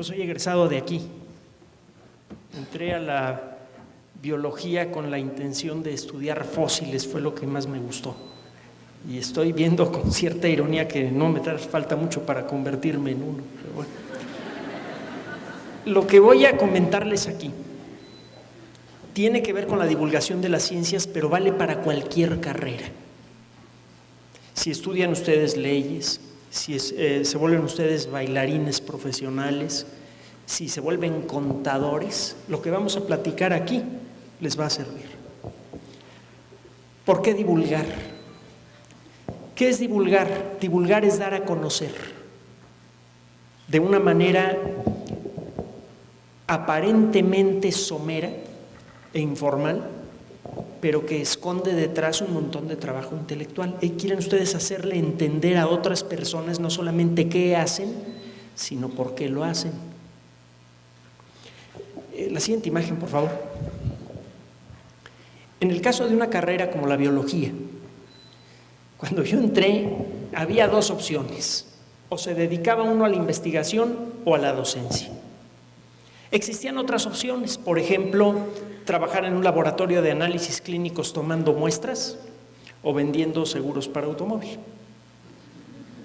soy egresado de aquí. Entré a la biología con la intención de estudiar fósiles, fue lo que más me gustó. Y estoy viendo con cierta ironía que no me falta mucho para convertirme en uno. Pero bueno. Lo que voy a comentarles aquí tiene que ver con la divulgación de las ciencias, pero vale para cualquier carrera. Si estudian ustedes leyes, si se vuelven ustedes bailarines profesionales, si se vuelven contadores, lo que vamos a platicar aquí les va a servir. ¿Por qué divulgar? ¿Qué es divulgar? Divulgar es dar a conocer de una manera aparentemente somera e informal, pero que esconde detrás un montón de trabajo intelectual. Y quieren ustedes hacerle entender a otras personas no solamente qué hacen, sino por qué lo hacen. La siguiente imagen, por favor. En el caso de una carrera como la biología, cuando yo entré, había dos opciones: o se dedicaba uno a la investigación o a la docencia. Existían otras opciones, por ejemplo, trabajar en un laboratorio de análisis clínicos tomando muestras o vendiendo seguros para automóvil.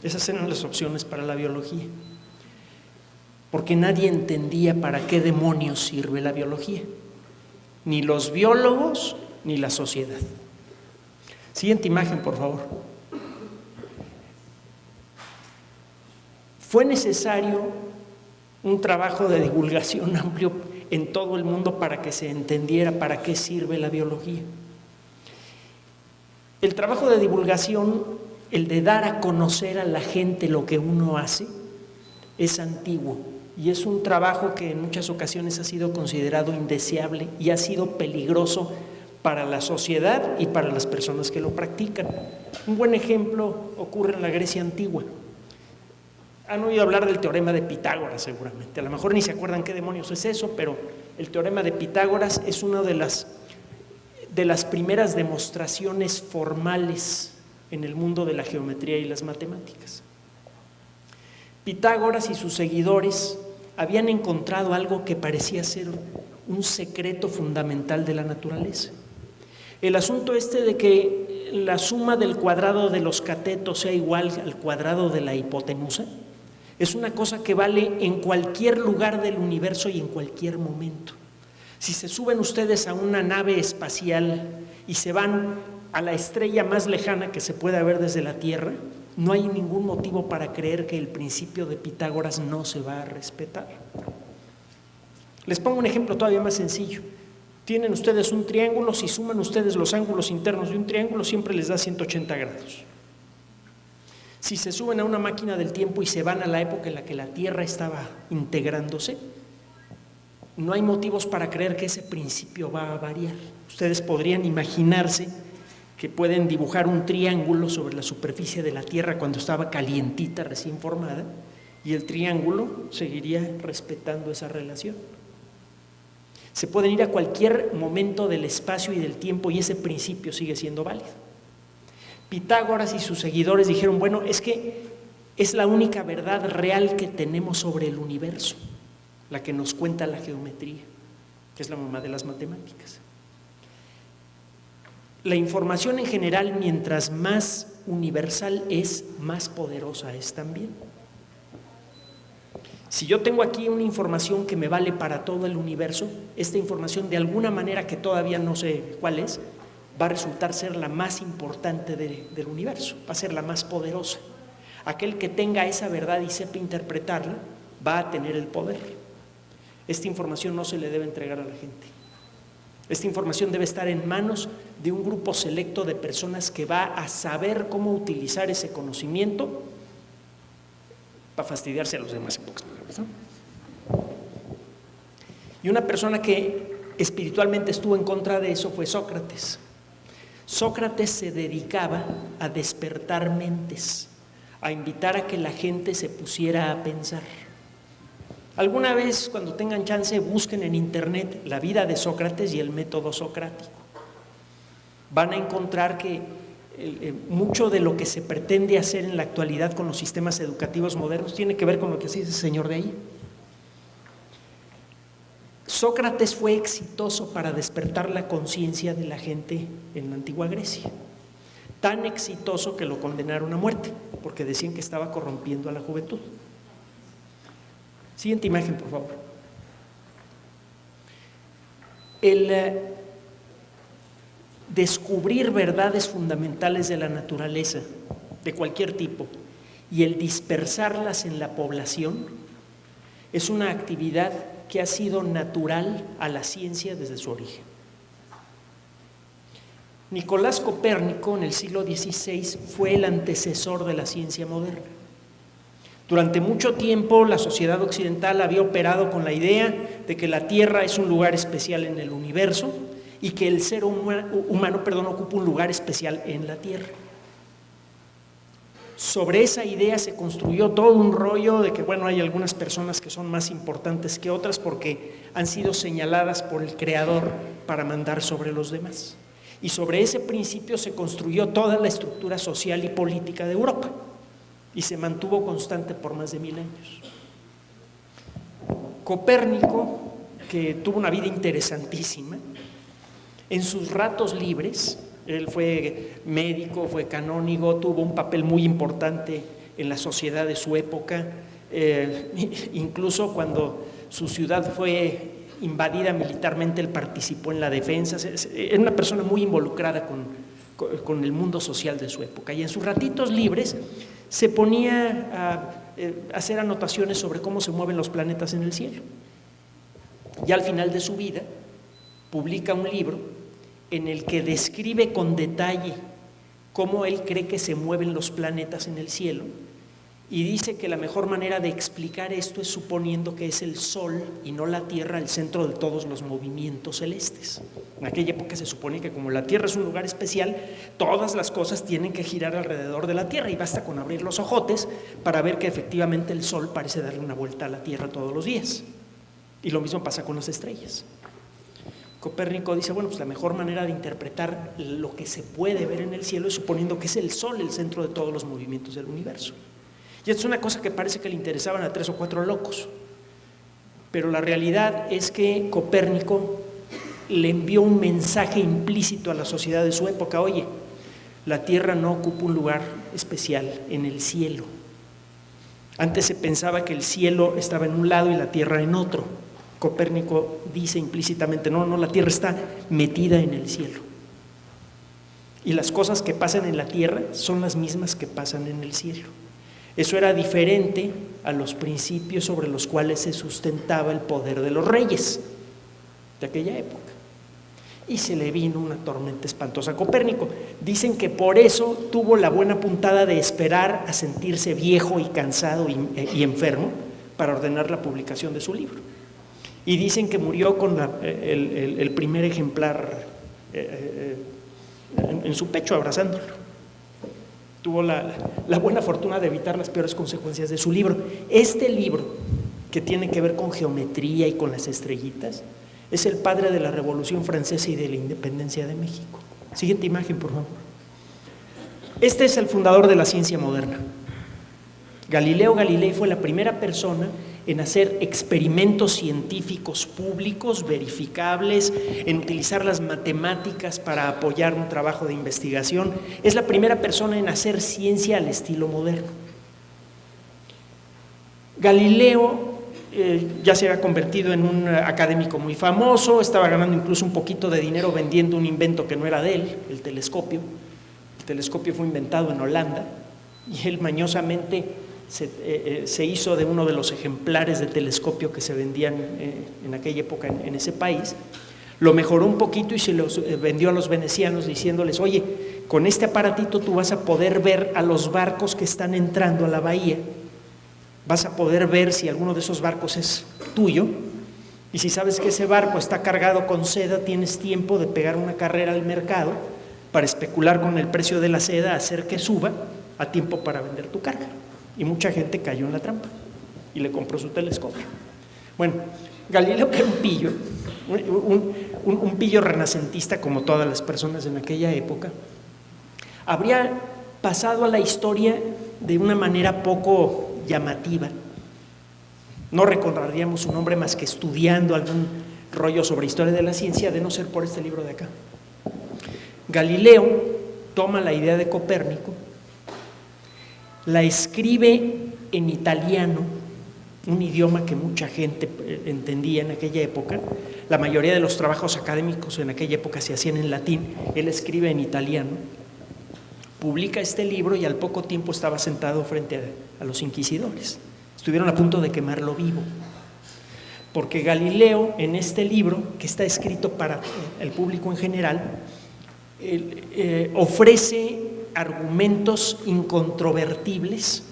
Esas eran las opciones para la biología, porque nadie entendía para qué demonios sirve la biología, ni los biólogos ni la sociedad. Siguiente imagen, por favor. Fue necesario un trabajo de divulgación amplio en todo el mundo para que se entendiera para qué sirve la biología. El trabajo de divulgación, el de dar a conocer a la gente lo que uno hace, es antiguo y es un trabajo que en muchas ocasiones ha sido considerado indeseable y ha sido peligroso para la sociedad y para las personas que lo practican. Un buen ejemplo ocurre en la Grecia antigua. Han oído hablar del teorema de Pitágoras seguramente, a lo mejor ni se acuerdan qué demonios es eso, pero el teorema de Pitágoras es una de las primeras demostraciones formales en el mundo de la geometría y las matemáticas. Pitágoras y sus seguidores habían encontrado algo que parecía ser un secreto fundamental de la naturaleza. El asunto de que la suma del cuadrado de los catetos sea igual al cuadrado de la hipotenusa es una cosa que vale en cualquier lugar del universo y en cualquier momento. Si se suben ustedes a una nave espacial y se van a la estrella más lejana que se pueda ver desde la Tierra, no hay ningún motivo para creer que el principio de Pitágoras no se va a respetar. Les pongo un ejemplo todavía más sencillo. Tienen ustedes un triángulo, si suman ustedes los ángulos internos de un triángulo, siempre les da 180 grados. Si se suben a una máquina del tiempo y se van a la época en la que la Tierra estaba integrándose, no hay motivos para creer que ese principio va a variar. Ustedes podrían imaginarse que pueden dibujar un triángulo sobre la superficie de la Tierra cuando estaba calientita, recién formada, y el triángulo seguiría respetando esa relación. Se pueden ir a cualquier momento del espacio y del tiempo y ese principio sigue siendo válido. Pitágoras y sus seguidores dijeron, bueno, es que es la única verdad real que tenemos sobre el universo, la que nos cuenta la geometría, que es la mamá de las matemáticas. La información en general, mientras más universal es, más poderosa es también. Si yo tengo aquí una información que me vale para todo el universo, esta información de alguna manera que todavía no sé cuál es, va a resultar ser la más importante del universo, va a ser la más poderosa. Aquel que tenga esa verdad y sepa interpretarla, va a tener el poder. Esta información no se le debe entregar a la gente. Esta información debe estar en manos de un grupo selecto de personas que va a saber cómo utilizar ese conocimiento para fastidiarse a los demás en pocas palabras, ¿no? Y una persona que espiritualmente estuvo en contra de eso fue Sócrates. Sócrates se dedicaba a despertar mentes, a invitar a que la gente se pusiera a pensar. Alguna vez, cuando tengan chance, busquen en internet la vida de Sócrates y el método socrático. Van a encontrar que mucho de lo que se pretende hacer en la actualidad con los sistemas educativos modernos tiene que ver con lo que hacía ese señor de ahí. Sócrates fue exitoso para despertar la conciencia de la gente en la antigua Grecia. Tan exitoso que lo condenaron a muerte, porque decían que estaba corrompiendo a la juventud. Siguiente imagen, por favor. El descubrir verdades fundamentales de la naturaleza, de cualquier tipo, y el dispersarlas en la población, es una actividad que ha sido natural a la ciencia desde su origen. Nicolás Copérnico, en el siglo XVI, fue el antecesor de la ciencia moderna. Durante mucho tiempo la sociedad occidental había operado con la idea de que la Tierra es un lugar especial en el universo y que el ser humano ocupa un lugar especial en la Tierra. Sobre esa idea se construyó todo un rollo de que, bueno, hay algunas personas que son más importantes que otras porque han sido señaladas por el Creador para mandar sobre los demás. Y sobre ese principio se construyó toda la estructura social y política de Europa y se mantuvo constante por más de 1000 años. Copérnico, que tuvo una vida interesantísima, en sus ratos libres, él fue médico, fue canónigo, tuvo un papel muy importante en la sociedad de su época, incluso cuando su ciudad fue invadida militarmente, él participó en la defensa. Era una persona muy involucrada con el mundo social de su época, y en sus ratitos libres se ponía a hacer anotaciones sobre cómo se mueven los planetas en el cielo. Y al final de su vida publica un libro en el que describe con detalle cómo él cree que se mueven los planetas en el cielo, y dice que la mejor manera de explicar esto es suponiendo que es el Sol y no la Tierra el centro de todos los movimientos celestes. En aquella época se supone que como la Tierra es un lugar especial, todas las cosas tienen que girar alrededor de la Tierra, y basta con abrir los ojotes para ver que efectivamente el Sol parece darle una vuelta a la Tierra todos los días. Y lo mismo pasa con las estrellas. Copérnico dice, bueno, pues la mejor manera de interpretar lo que se puede ver en el cielo es suponiendo que es el Sol el centro de todos los movimientos del universo. Y esto es una cosa que parece que le interesaban a 3 o 4 locos, pero la realidad es que Copérnico le envió un mensaje implícito a la sociedad de su época: oye, la Tierra no ocupa un lugar especial en el cielo. Antes se pensaba que el cielo estaba en un lado y la Tierra en otro. Copérnico dice implícitamente, no, la Tierra está metida en el cielo. Y las cosas que pasan en la Tierra son las mismas que pasan en el cielo. Eso era diferente a los principios sobre los cuales se sustentaba el poder de los reyes de aquella época. Y se le vino una tormenta espantosa a Copérnico. Dicen que por eso tuvo la buena puntada de esperar a sentirse viejo y cansado y enfermo para ordenar la publicación de su libro. Y dicen que murió con el primer ejemplar en su pecho, abrazándolo. Tuvo la buena fortuna de evitar las peores consecuencias de su libro. Este libro, que tiene que ver con geometría y con las estrellitas, es el padre de la Revolución Francesa y de la independencia de México. Siguiente imagen, por favor. Este es el fundador de la ciencia moderna. Galileo Galilei fue la primera persona en hacer experimentos científicos públicos, verificables, en utilizar las matemáticas para apoyar un trabajo de investigación. Es la primera persona en hacer ciencia al estilo moderno. Galileo ya se había convertido en un académico muy famoso, estaba ganando incluso un poquito de dinero vendiendo un invento que no era de él, el telescopio. El telescopio fue inventado en Holanda y él mañosamente se hizo de uno de los ejemplares de telescopio que se vendían en aquella época en ese país. Lo mejoró un poquito y se los vendió a los venecianos diciéndoles: oye, con este aparatito tú vas a poder ver a los barcos que están entrando a la bahía, vas a poder ver si alguno de esos barcos es tuyo, y si sabes que ese barco está cargado con seda, tienes tiempo de pegar una carrera al mercado para especular con el precio de la seda, hacer que suba a tiempo para vender tu carga. Y mucha gente cayó en la trampa y le compró su telescopio. Bueno, Galileo, que era un pillo, un pillo renacentista como todas las personas en aquella época, habría pasado a la historia de una manera poco llamativa. No recordaríamos su nombre más que estudiando rollo sobre historia de la ciencia de no ser por este libro de acá. Galileo toma la idea de Copérnico, la escribe en italiano, un idioma que mucha gente entendía en aquella época. La mayoría de los trabajos académicos en aquella época se hacían en latín, él escribe en italiano, publica este libro y al poco tiempo estaba sentado frente a los inquisidores. Estuvieron a punto de quemarlo vivo, porque Galileo en este libro, que está escrito para el público en general, ofrece argumentos incontrovertibles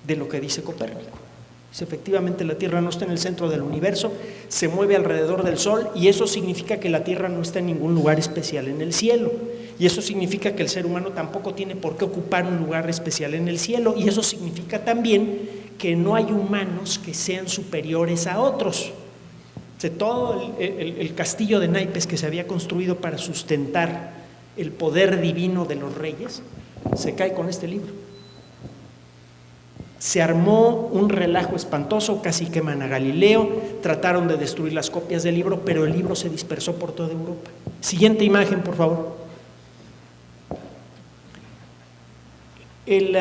de lo que dice Copérnico. Dice, efectivamente la Tierra no está en el centro del universo, se mueve alrededor del Sol, y eso significa que la Tierra no está en ningún lugar especial en el cielo, y eso significa que el ser humano tampoco tiene por qué ocupar un lugar especial en el cielo, y eso significa también que no hay humanos que sean superiores a otros. O sea, todo el castillo de naipes que se había construido para sustentar el poder divino de los reyes se cae con este libro. Se armó un relajo espantoso, casi queman a Galileo, trataron de destruir las copias del libro, pero el libro se dispersó por toda Europa. Siguiente imagen, por favor. El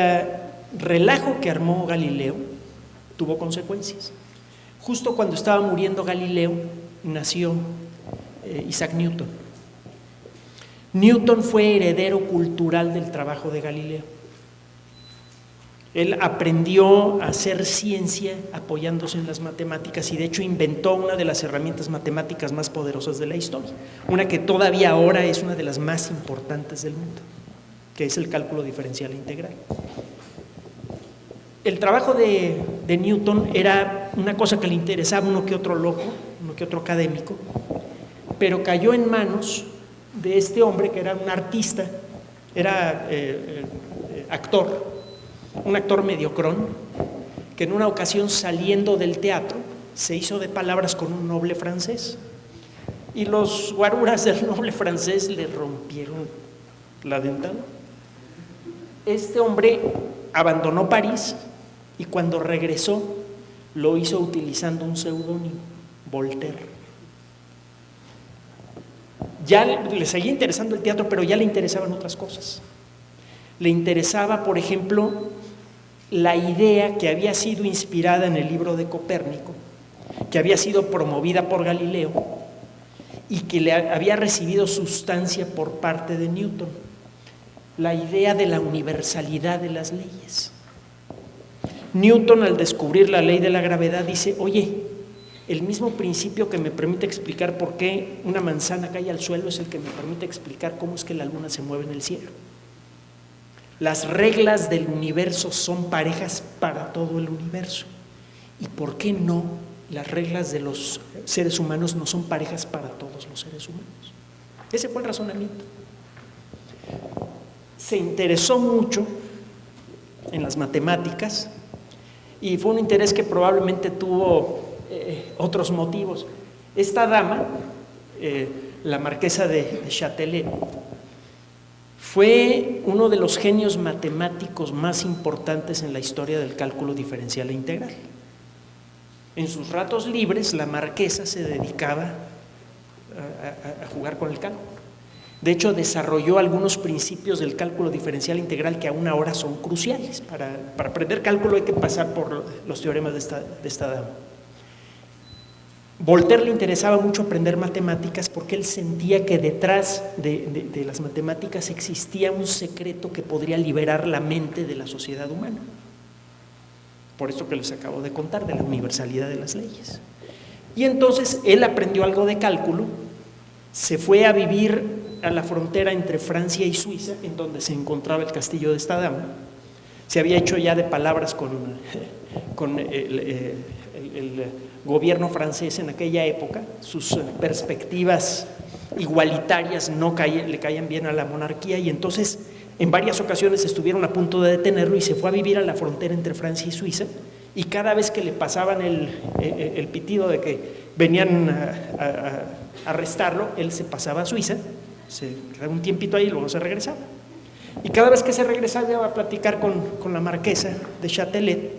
relajo que armó Galileo tuvo consecuencias. Justo cuando estaba muriendo Galileo, nació Isaac Newton. Newton fue heredero cultural del trabajo de Galileo. Él aprendió a hacer ciencia apoyándose en las matemáticas y de hecho inventó una de las herramientas matemáticas más poderosas de la historia, una que todavía ahora es una de las más importantes del mundo, que es el cálculo diferencial integral. El trabajo de Newton era una cosa que le interesaba a uno que otro loco, uno que otro académico, pero cayó en manos de este hombre que era un artista, era actor, un actor mediocrón, que en una ocasión saliendo del teatro se hizo de palabras con un noble francés y los guaruras del noble francés le rompieron la dentadura. Este hombre abandonó París y cuando regresó lo hizo utilizando un seudónimo, Voltaire. Ya le seguía interesando el teatro, pero ya le interesaban otras cosas. Le interesaba, por ejemplo, la idea que había sido inspirada en el libro de Copérnico, que había sido promovida por Galileo y que le había recibido sustancia por parte de Newton, la idea de la universalidad de las leyes. Newton, al descubrir la ley de la gravedad, dice, oye, el mismo principio que me permite explicar por qué una manzana cae al suelo es el que me permite explicar cómo es que la luna se mueve en el cielo. Las reglas del universo son parejas para todo el universo. ¿Y por qué no las reglas de los seres humanos no son parejas para todos los seres humanos? Ese fue el razonamiento. Se interesó mucho en las matemáticas y fue un interés que probablemente tuvo otros motivos. Esta dama, la marquesa de Châtelet, fue uno de los genios matemáticos más importantes en la historia del cálculo diferencial e integral. En sus ratos libres, la marquesa se dedicaba a jugar con el cálculo. De hecho, desarrolló algunos principios del cálculo diferencial e integral que aún ahora son cruciales. Para aprender cálculo hay que pasar por los teoremas de esta dama. Voltaire le interesaba mucho aprender matemáticas porque él sentía que detrás de las matemáticas existía un secreto que podría liberar la mente de la sociedad humana. Por esto que les acabo de contar, de la universalidad de las leyes. Y entonces él aprendió algo de cálculo, se fue a vivir a la frontera entre Francia y Suiza, en donde se encontraba el castillo de esta dama. Se había hecho ya de palabras con el gobierno francés en aquella época. Sus perspectivas igualitarias no le caían bien a la monarquía y entonces en varias ocasiones estuvieron a punto de detenerlo y se fue a vivir a la frontera entre Francia y Suiza, y cada vez que le pasaban el pitido de que venían a arrestarlo, él se pasaba a Suiza, se quedaba un tiempito ahí y luego se regresaba. Y cada vez que se regresaba iba a platicar con la marquesa de Châtelet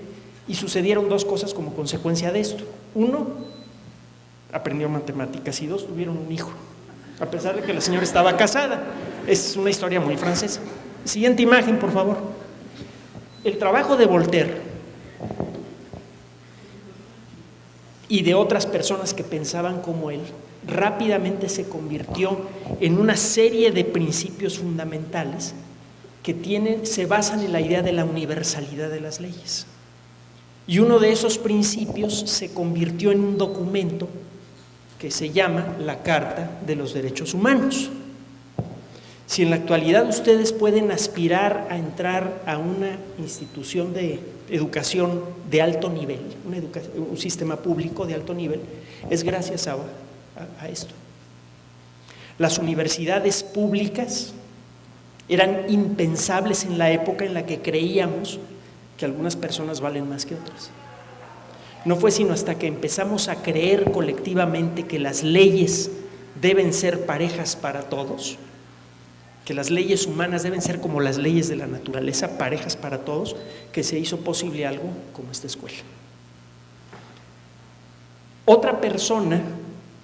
y sucedieron dos cosas como consecuencia de esto. Uno, aprendió matemáticas y 2 tuvieron un hijo, a pesar de que la señora estaba casada. Es una historia muy francesa. Siguiente imagen, por favor. El trabajo de Voltaire y de otras personas que pensaban como él rápidamente se convirtió en una serie de principios fundamentales que se basan en la idea de la universalidad de las leyes. Y uno de esos principios se convirtió en un documento que se llama la Carta de los Derechos Humanos. Si en la actualidad ustedes pueden aspirar a entrar a una institución de educación de alto nivel, un sistema público de alto nivel, es gracias a esto. Las universidades públicas eran impensables en la época en la que creíamos que algunas personas valen más que otras. No fue sino hasta que empezamos a creer colectivamente que las leyes deben ser parejas para todos, que las leyes humanas deben ser como las leyes de la naturaleza, parejas para todos, que se hizo posible algo como esta escuela. Otra persona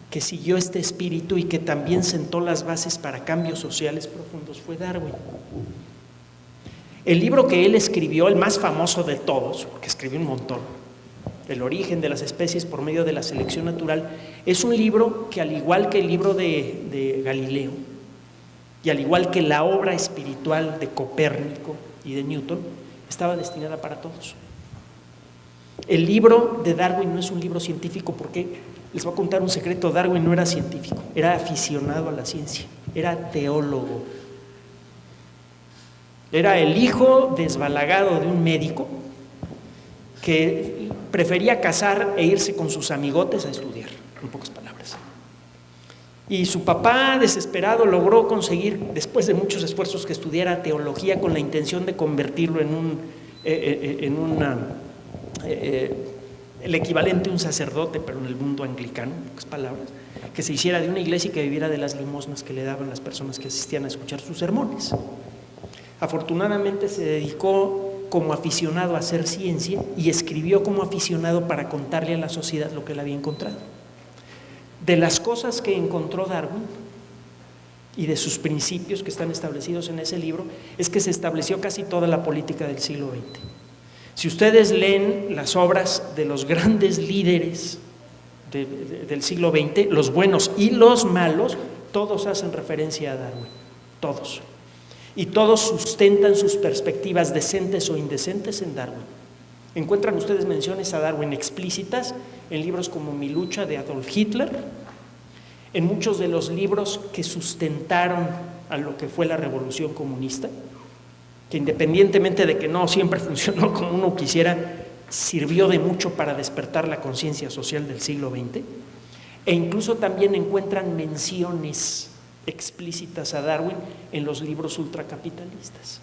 que siguió este espíritu y que también sentó las bases para cambios sociales profundos fue Darwin. El libro que él escribió, el más famoso de todos, porque escribió un montón, El origen de las especies por medio de la selección natural, es un libro que, al igual que el libro de Galileo y al igual que la obra espiritual de Copérnico y de Newton, estaba destinada para todos. El libro de Darwin no es un libro científico porque, les voy a contar un secreto, Darwin no era científico, era aficionado a la ciencia, era teólogo. Era el hijo desbalagado de un médico que prefería casar e irse con sus amigotes a estudiar, en pocas palabras. Y su papá, desesperado, logró conseguir, después de muchos esfuerzos, que estudiara teología con la intención de convertirlo el equivalente a un sacerdote, pero en el mundo anglicano, en pocas palabras, que se hiciera de una iglesia y que viviera de las limosnas que le daban las personas que asistían a escuchar sus sermones. Afortunadamente se dedicó como aficionado a hacer ciencia y escribió como aficionado para contarle a la sociedad lo que él había encontrado. De las cosas que encontró Darwin y de sus principios que están establecidos en ese libro es que se estableció casi toda la política del siglo XX. Si ustedes leen las obras de los grandes líderes del siglo XX, los buenos y los malos, todos hacen referencia a Darwin, todos. Y todos sustentan sus perspectivas decentes o indecentes en Darwin. Encuentran ustedes menciones a Darwin explícitas en libros como Mi lucha de Adolf Hitler, en muchos de los libros que sustentaron a lo que fue la Revolución Comunista, que independientemente de que no siempre funcionó como uno quisiera, sirvió de mucho para despertar la conciencia social del siglo XX, e incluso también encuentran menciones explícitas a Darwin en los libros ultracapitalistas.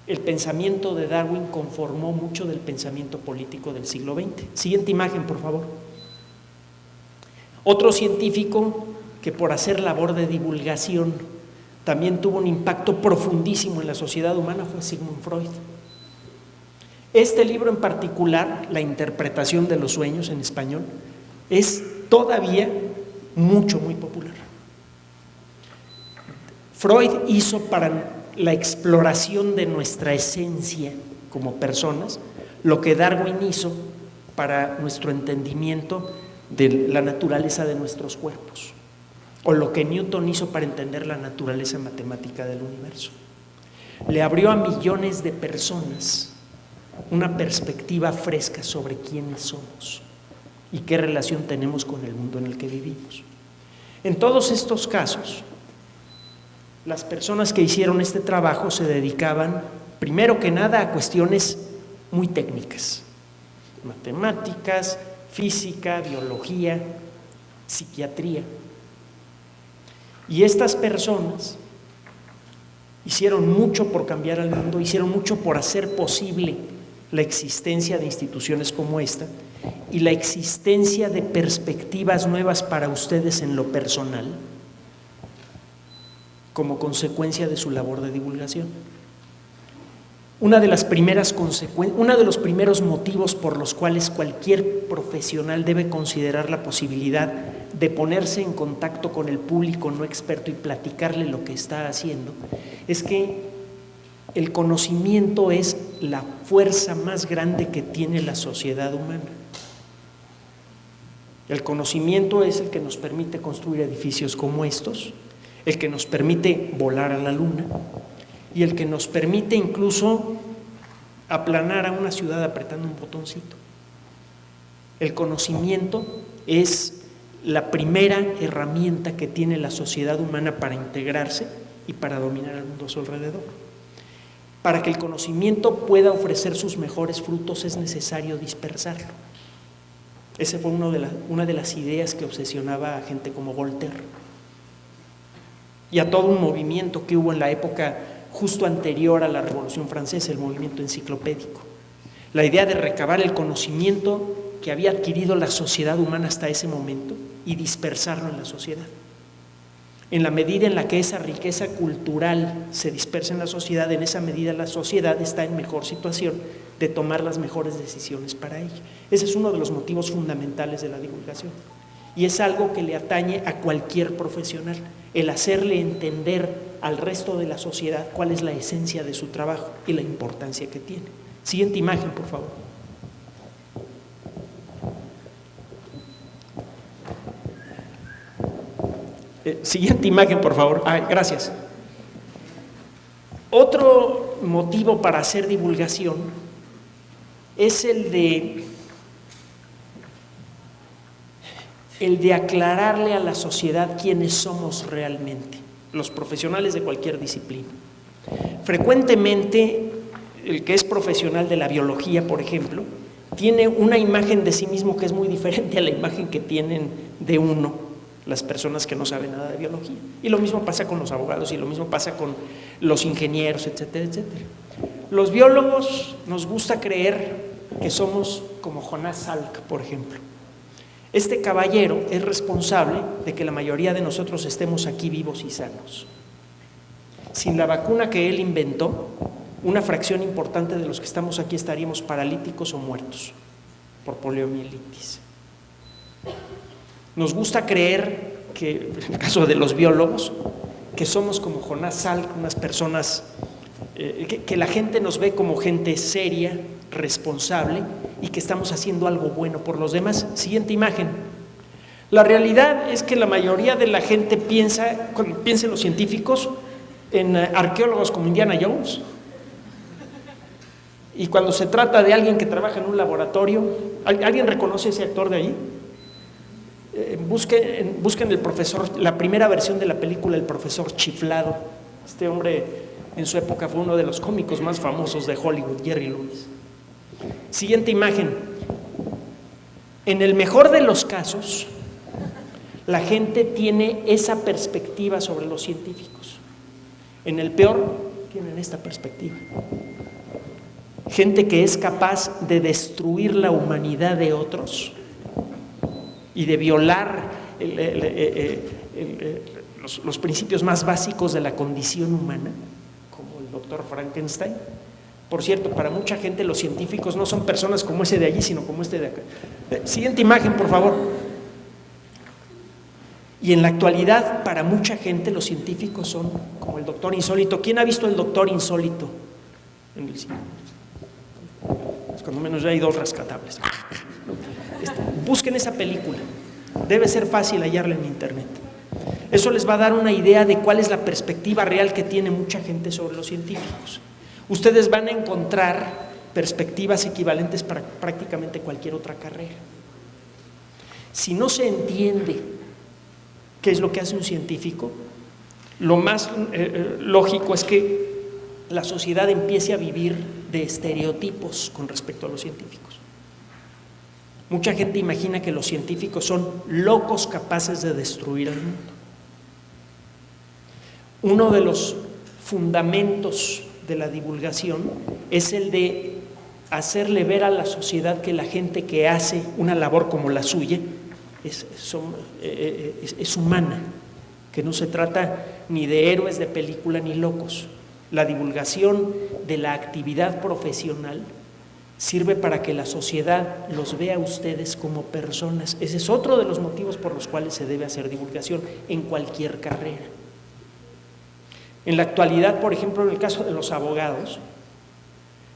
El pensamiento de Darwin conformó mucho del pensamiento político del siglo XX. Siguiente imagen, por favor. Otro científico que, por hacer labor de divulgación, también tuvo un impacto profundísimo en la sociedad humana fue Sigmund Freud. Este libro en particular, La interpretación de los sueños en español, es todavía muy popular. Freud hizo para la exploración de nuestra esencia como personas lo que Darwin hizo para nuestro entendimiento de la naturaleza de nuestros cuerpos, o lo que Newton hizo para entender la naturaleza matemática del universo. Le abrió a millones de personas una perspectiva fresca sobre quiénes somos y qué relación tenemos con el mundo en el que vivimos. En todos estos casos, las personas que hicieron este trabajo se dedicaban, primero que nada, a cuestiones muy técnicas: matemáticas, física, biología, psiquiatría. Y estas personas hicieron mucho por cambiar al mundo, hicieron mucho por hacer posible la existencia de instituciones como esta y la existencia de perspectivas nuevas para ustedes en lo personal, como consecuencia de su labor de divulgación. uno de los primeros motivos por los cuales cualquier profesional debe considerar la posibilidad de ponerse en contacto con el público no experto y platicarle lo que está haciendo, es que el conocimiento es la fuerza más grande que tiene la sociedad humana. El conocimiento es el que nos permite construir edificios como estos, el que nos permite volar a la luna y el que nos permite incluso aplanar a una ciudad apretando un botoncito. El conocimiento es la primera herramienta que tiene la sociedad humana para integrarse y para dominar el mundo a su alrededor. Para que el conocimiento pueda ofrecer sus mejores frutos es necesario dispersarlo. Esa fue una de las ideas que obsesionaba a gente como Voltaire y a todo un movimiento que hubo en la época justo anterior a la Revolución Francesa, el movimiento enciclopédico. La idea de recabar el conocimiento que había adquirido la sociedad humana hasta ese momento y dispersarlo en la sociedad. En la medida en la que esa riqueza cultural se dispersa en la sociedad, en esa medida la sociedad está en mejor situación de tomar las mejores decisiones para ella. Ese es uno de los motivos fundamentales de la divulgación. Y es algo que le atañe a cualquier profesional, el hacerle entender al resto de la sociedad cuál es la esencia de su trabajo y la importancia que tiene. Siguiente imagen, por favor. Siguiente imagen, por favor. Gracias. Otro motivo para hacer divulgación es el de aclararle a la sociedad quiénes somos realmente, los profesionales de cualquier disciplina. Frecuentemente, el que es profesional de la biología, por ejemplo, tiene una imagen de sí mismo que es muy diferente a la imagen que tienen de uno las personas que no saben nada de biología. Y lo mismo pasa con los abogados y lo mismo pasa con los ingenieros, etcétera, etcétera. Los biólogos nos gusta creer que somos como Jonas Salk, por ejemplo. Este caballero es responsable de que la mayoría de nosotros estemos aquí vivos y sanos. Sin la vacuna que él inventó, una fracción importante de los que estamos aquí estaríamos paralíticos o muertos por poliomielitis. Nos gusta creer que, en el caso de los biólogos, que somos como Jonas Salk, unas personas que la gente nos ve como gente seria, responsable y que estamos haciendo algo bueno por los demás. Siguiente imagen. La realidad es que la mayoría de la gente piensa, cuando piensa en los científicos, en arqueólogos como Indiana Jones, y cuando se trata de alguien que trabaja en un laboratorio, ¿alguien reconoce ese actor de ahí? Busquen el profesor, la primera versión de la película El Profesor Chiflado. Este hombre en su época fue uno de los cómicos más famosos de Hollywood, Jerry Lewis. Siguiente imagen. En el mejor de los casos, la gente tiene esa perspectiva sobre los científicos. En el peor, tienen esta perspectiva. Gente que es capaz de destruir la humanidad de otros y de violar los principios más básicos de la condición humana, como el doctor Frankenstein. Por cierto, para mucha gente los científicos no son personas como ese de allí, sino como este de acá. Siguiente imagen, por favor. Y en la actualidad, para mucha gente los científicos son como el doctor insólito. ¿Quién ha visto el doctor insólito en el cine? Pues cuando menos ya hay dos rescatables. Busquen esa película, debe ser fácil hallarla en internet. Eso les va a dar una idea de cuál es la perspectiva real que tiene mucha gente sobre los científicos. Ustedes van a encontrar perspectivas equivalentes para prácticamente cualquier otra carrera. Si no se entiende qué es lo que hace un científico, lo más lógico es que la sociedad empiece a vivir de estereotipos con respecto a los científicos. Mucha gente imagina que los científicos son locos capaces de destruir el mundo. Uno de los fundamentos de la divulgación es el de hacerle ver a la sociedad que la gente que hace una labor como la suya es humana, que no se trata ni de héroes de película ni locos, La divulgación de la actividad profesional sirve para que la sociedad los vea a ustedes como personas. Ese es otro de los motivos por los cuales se debe hacer divulgación en cualquier carrera. En la actualidad, por ejemplo, en el caso de los abogados,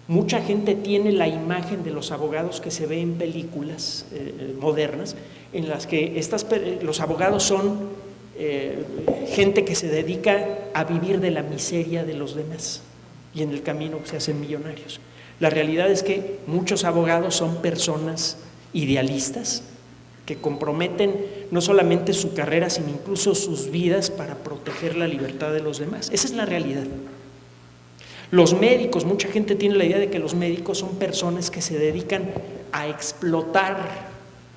mucha gente tiene la imagen de los abogados que se ve en películas modernas, en las que los abogados son gente que se dedica a vivir de la miseria de los demás y en el camino se hacen millonarios. La realidad es que muchos abogados son personas idealistas que comprometen no solamente su carrera, sino incluso sus vidas para proteger la libertad de los demás. Esa es la realidad. Los médicos, mucha gente tiene la idea de que los médicos son personas que se dedican a explotar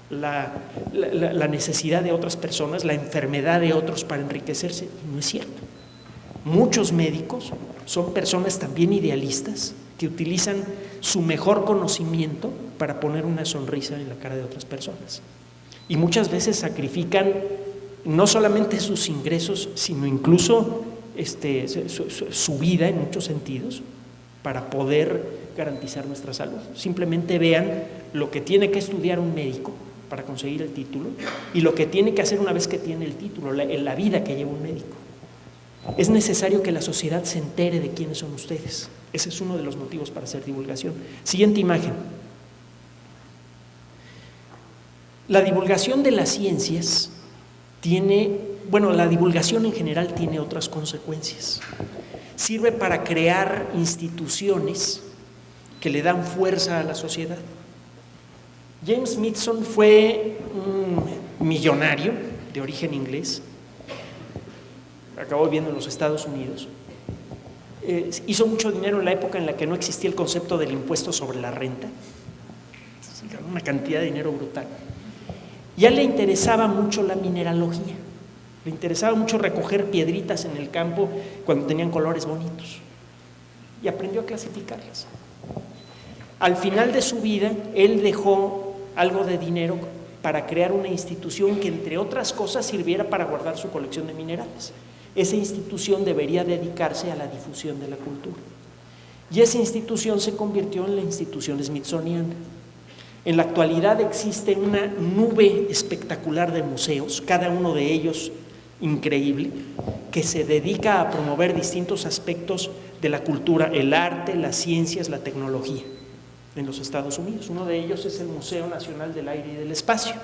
la necesidad de otras personas, la enfermedad de otros para enriquecerse. Y no es cierto. Muchos médicos son personas también idealistas que utilizan su mejor conocimiento para poner una sonrisa en la cara de otras personas. Y muchas veces sacrifican no solamente sus ingresos, sino incluso su vida en muchos sentidos para poder garantizar nuestra salud. Simplemente vean lo que tiene que estudiar un médico para conseguir el título y lo que tiene que hacer una vez que tiene el título, la vida que lleva un médico. Es necesario que la sociedad se entere de quiénes son ustedes. Ese es uno de los motivos para hacer divulgación. Siguiente imagen. La divulgación de las ciencias la divulgación en general tiene otras consecuencias. Sirve para crear instituciones que le dan fuerza a la sociedad. James Madison fue un millonario de origen inglés, acabó viviendo en los Estados Unidos. Hizo mucho dinero en la época en la que no existía el concepto del impuesto sobre la renta, una cantidad de dinero brutal. Ya le interesaba mucho la mineralogía, le interesaba mucho recoger piedritas en el campo cuando tenían colores bonitos y aprendió a clasificarlas. Al final de su vida, él dejó algo de dinero para crear una institución que, entre otras cosas, sirviera para guardar su colección de minerales. Esa institución debería dedicarse a la difusión de la cultura. Y esa institución se convirtió en la institución Smithsoniana. En la actualidad existe una nube espectacular de museos, cada uno de ellos increíble, que se dedica a promover distintos aspectos de la cultura, el arte, las ciencias, la tecnología en los Estados Unidos. Uno de ellos es el Museo Nacional del Aire y del Espacio,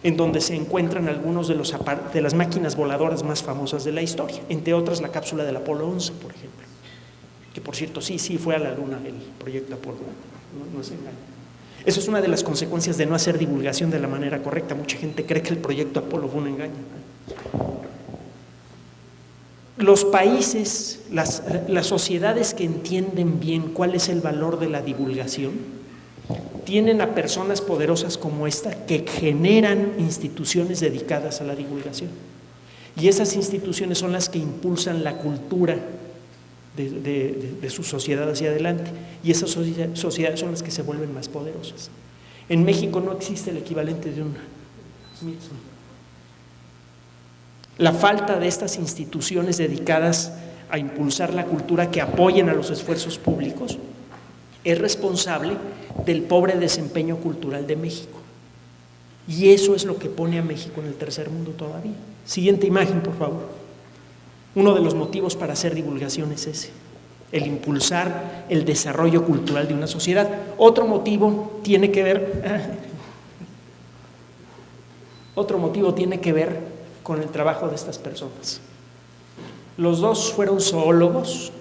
en donde se encuentran algunos de las máquinas voladoras más famosas de la historia, entre otras la cápsula del Apolo 11, por ejemplo, que por cierto sí fue a la Luna el proyecto Apolo, no se engaña. Eso es una de las consecuencias de no hacer divulgación de la manera correcta. Mucha gente cree que el proyecto Apolo fue un engaño. Los países, las sociedades que entienden bien cuál es el valor de la divulgación, tienen a personas poderosas como esta que generan instituciones dedicadas a la divulgación. Y esas instituciones son las que impulsan la cultura de su sociedad hacia adelante. Y esas sociedades son las que se vuelven más poderosas. En México no existe el equivalente de un Smithsonian. La falta de estas instituciones dedicadas a impulsar la cultura que apoyen a los esfuerzos públicos es responsable del pobre desempeño cultural de México. Y eso es lo que pone a México en el tercer mundo todavía. Siguiente imagen, por favor. Uno de los motivos para hacer divulgación es ese, el impulsar el desarrollo cultural de una sociedad. Otro motivo tiene que ver con el trabajo de estas personas. Los dos fueron zoólogos.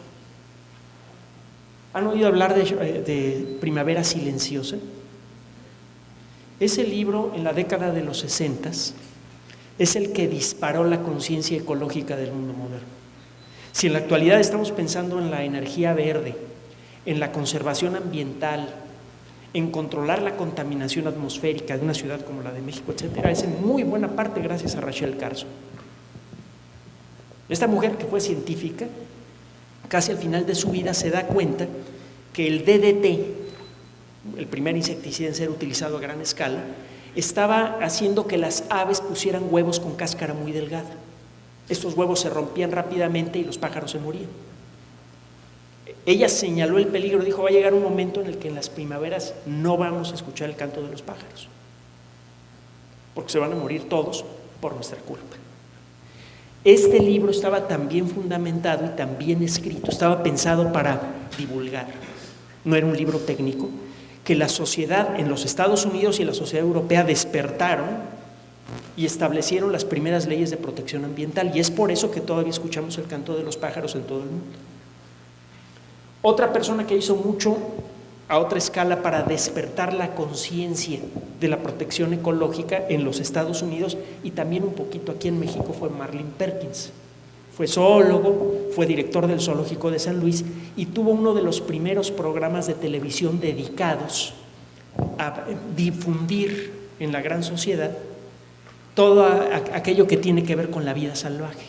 ¿Han oído hablar de Primavera Silenciosa? Ese libro, en la década de los 60s, es el que disparó la conciencia ecológica del mundo moderno. Si en la actualidad estamos pensando en la energía verde, en la conservación ambiental, en controlar la contaminación atmosférica de una ciudad como la de México, etcétera, es en muy buena parte gracias a Rachel Carson. Esta mujer, que fue científica, casi al final de su vida se da cuenta que el DDT, el primer insecticida en ser utilizado a gran escala, estaba haciendo que las aves pusieran huevos con cáscara muy delgada. Estos huevos se rompían rápidamente y los pájaros se morían. Ella señaló el peligro, dijo: va a llegar un momento en el que en las primaveras no vamos a escuchar el canto de los pájaros, porque se van a morir todos por nuestra culpa. Este libro estaba tan bien fundamentado y tan bien escrito, estaba pensado para divulgar, no era un libro técnico, que la sociedad en los Estados Unidos y la sociedad europea despertaron y establecieron las primeras leyes de protección ambiental, y es por eso que todavía escuchamos el canto de los pájaros en todo el mundo. Otra persona que hizo mucho a otra escala para despertar la conciencia de la protección ecológica en los Estados Unidos y también un poquito aquí en México fue Marlene Perkins. Fue zoólogo, fue director del Zoológico de San Luis y tuvo uno de los primeros programas de televisión dedicados a difundir en la gran sociedad todo aquello que tiene que ver con la vida salvaje.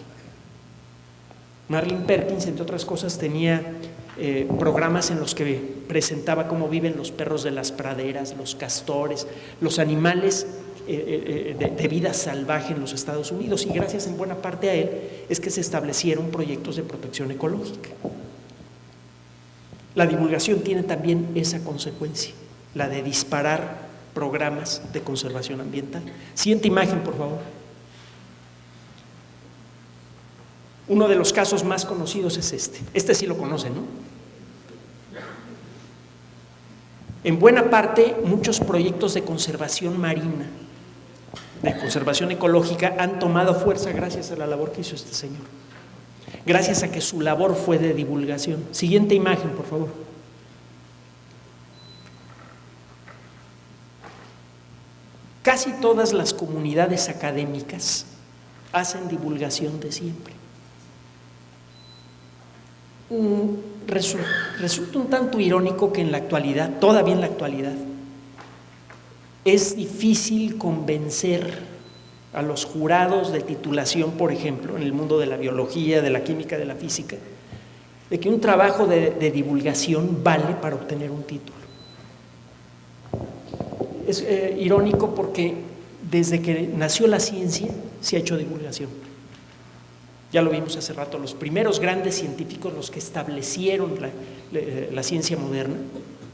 Marlene Perkins, entre otras cosas, tenía programas en los que presentaba cómo viven los perros de las praderas, los castores, los animales de vida salvaje en los Estados Unidos, y gracias en buena parte a él es que se establecieron proyectos de protección ecológica. La divulgación tiene también esa consecuencia, la de disparar programas de conservación ambiental. Siguiente imagen, por favor. Uno de los casos más conocidos es este sí lo conocen, ¿no? En buena parte, muchos proyectos de conservación marina, de conservación ecológica, han tomado fuerza gracias a la labor que hizo este señor, gracias a que su labor fue de divulgación. Siguiente imagen, por favor. Casi todas las comunidades académicas hacen divulgación de siempre. Resulta un tanto irónico que en la actualidad, todavía en la actualidad, es difícil convencer a los jurados de titulación, por ejemplo, en el mundo de la biología, de la química, de la física, de que un trabajo de divulgación vale para obtener un título. Es irónico porque desde que nació la ciencia se ha hecho divulgación. Ya lo vimos hace rato, los primeros grandes científicos, los que establecieron la ciencia moderna,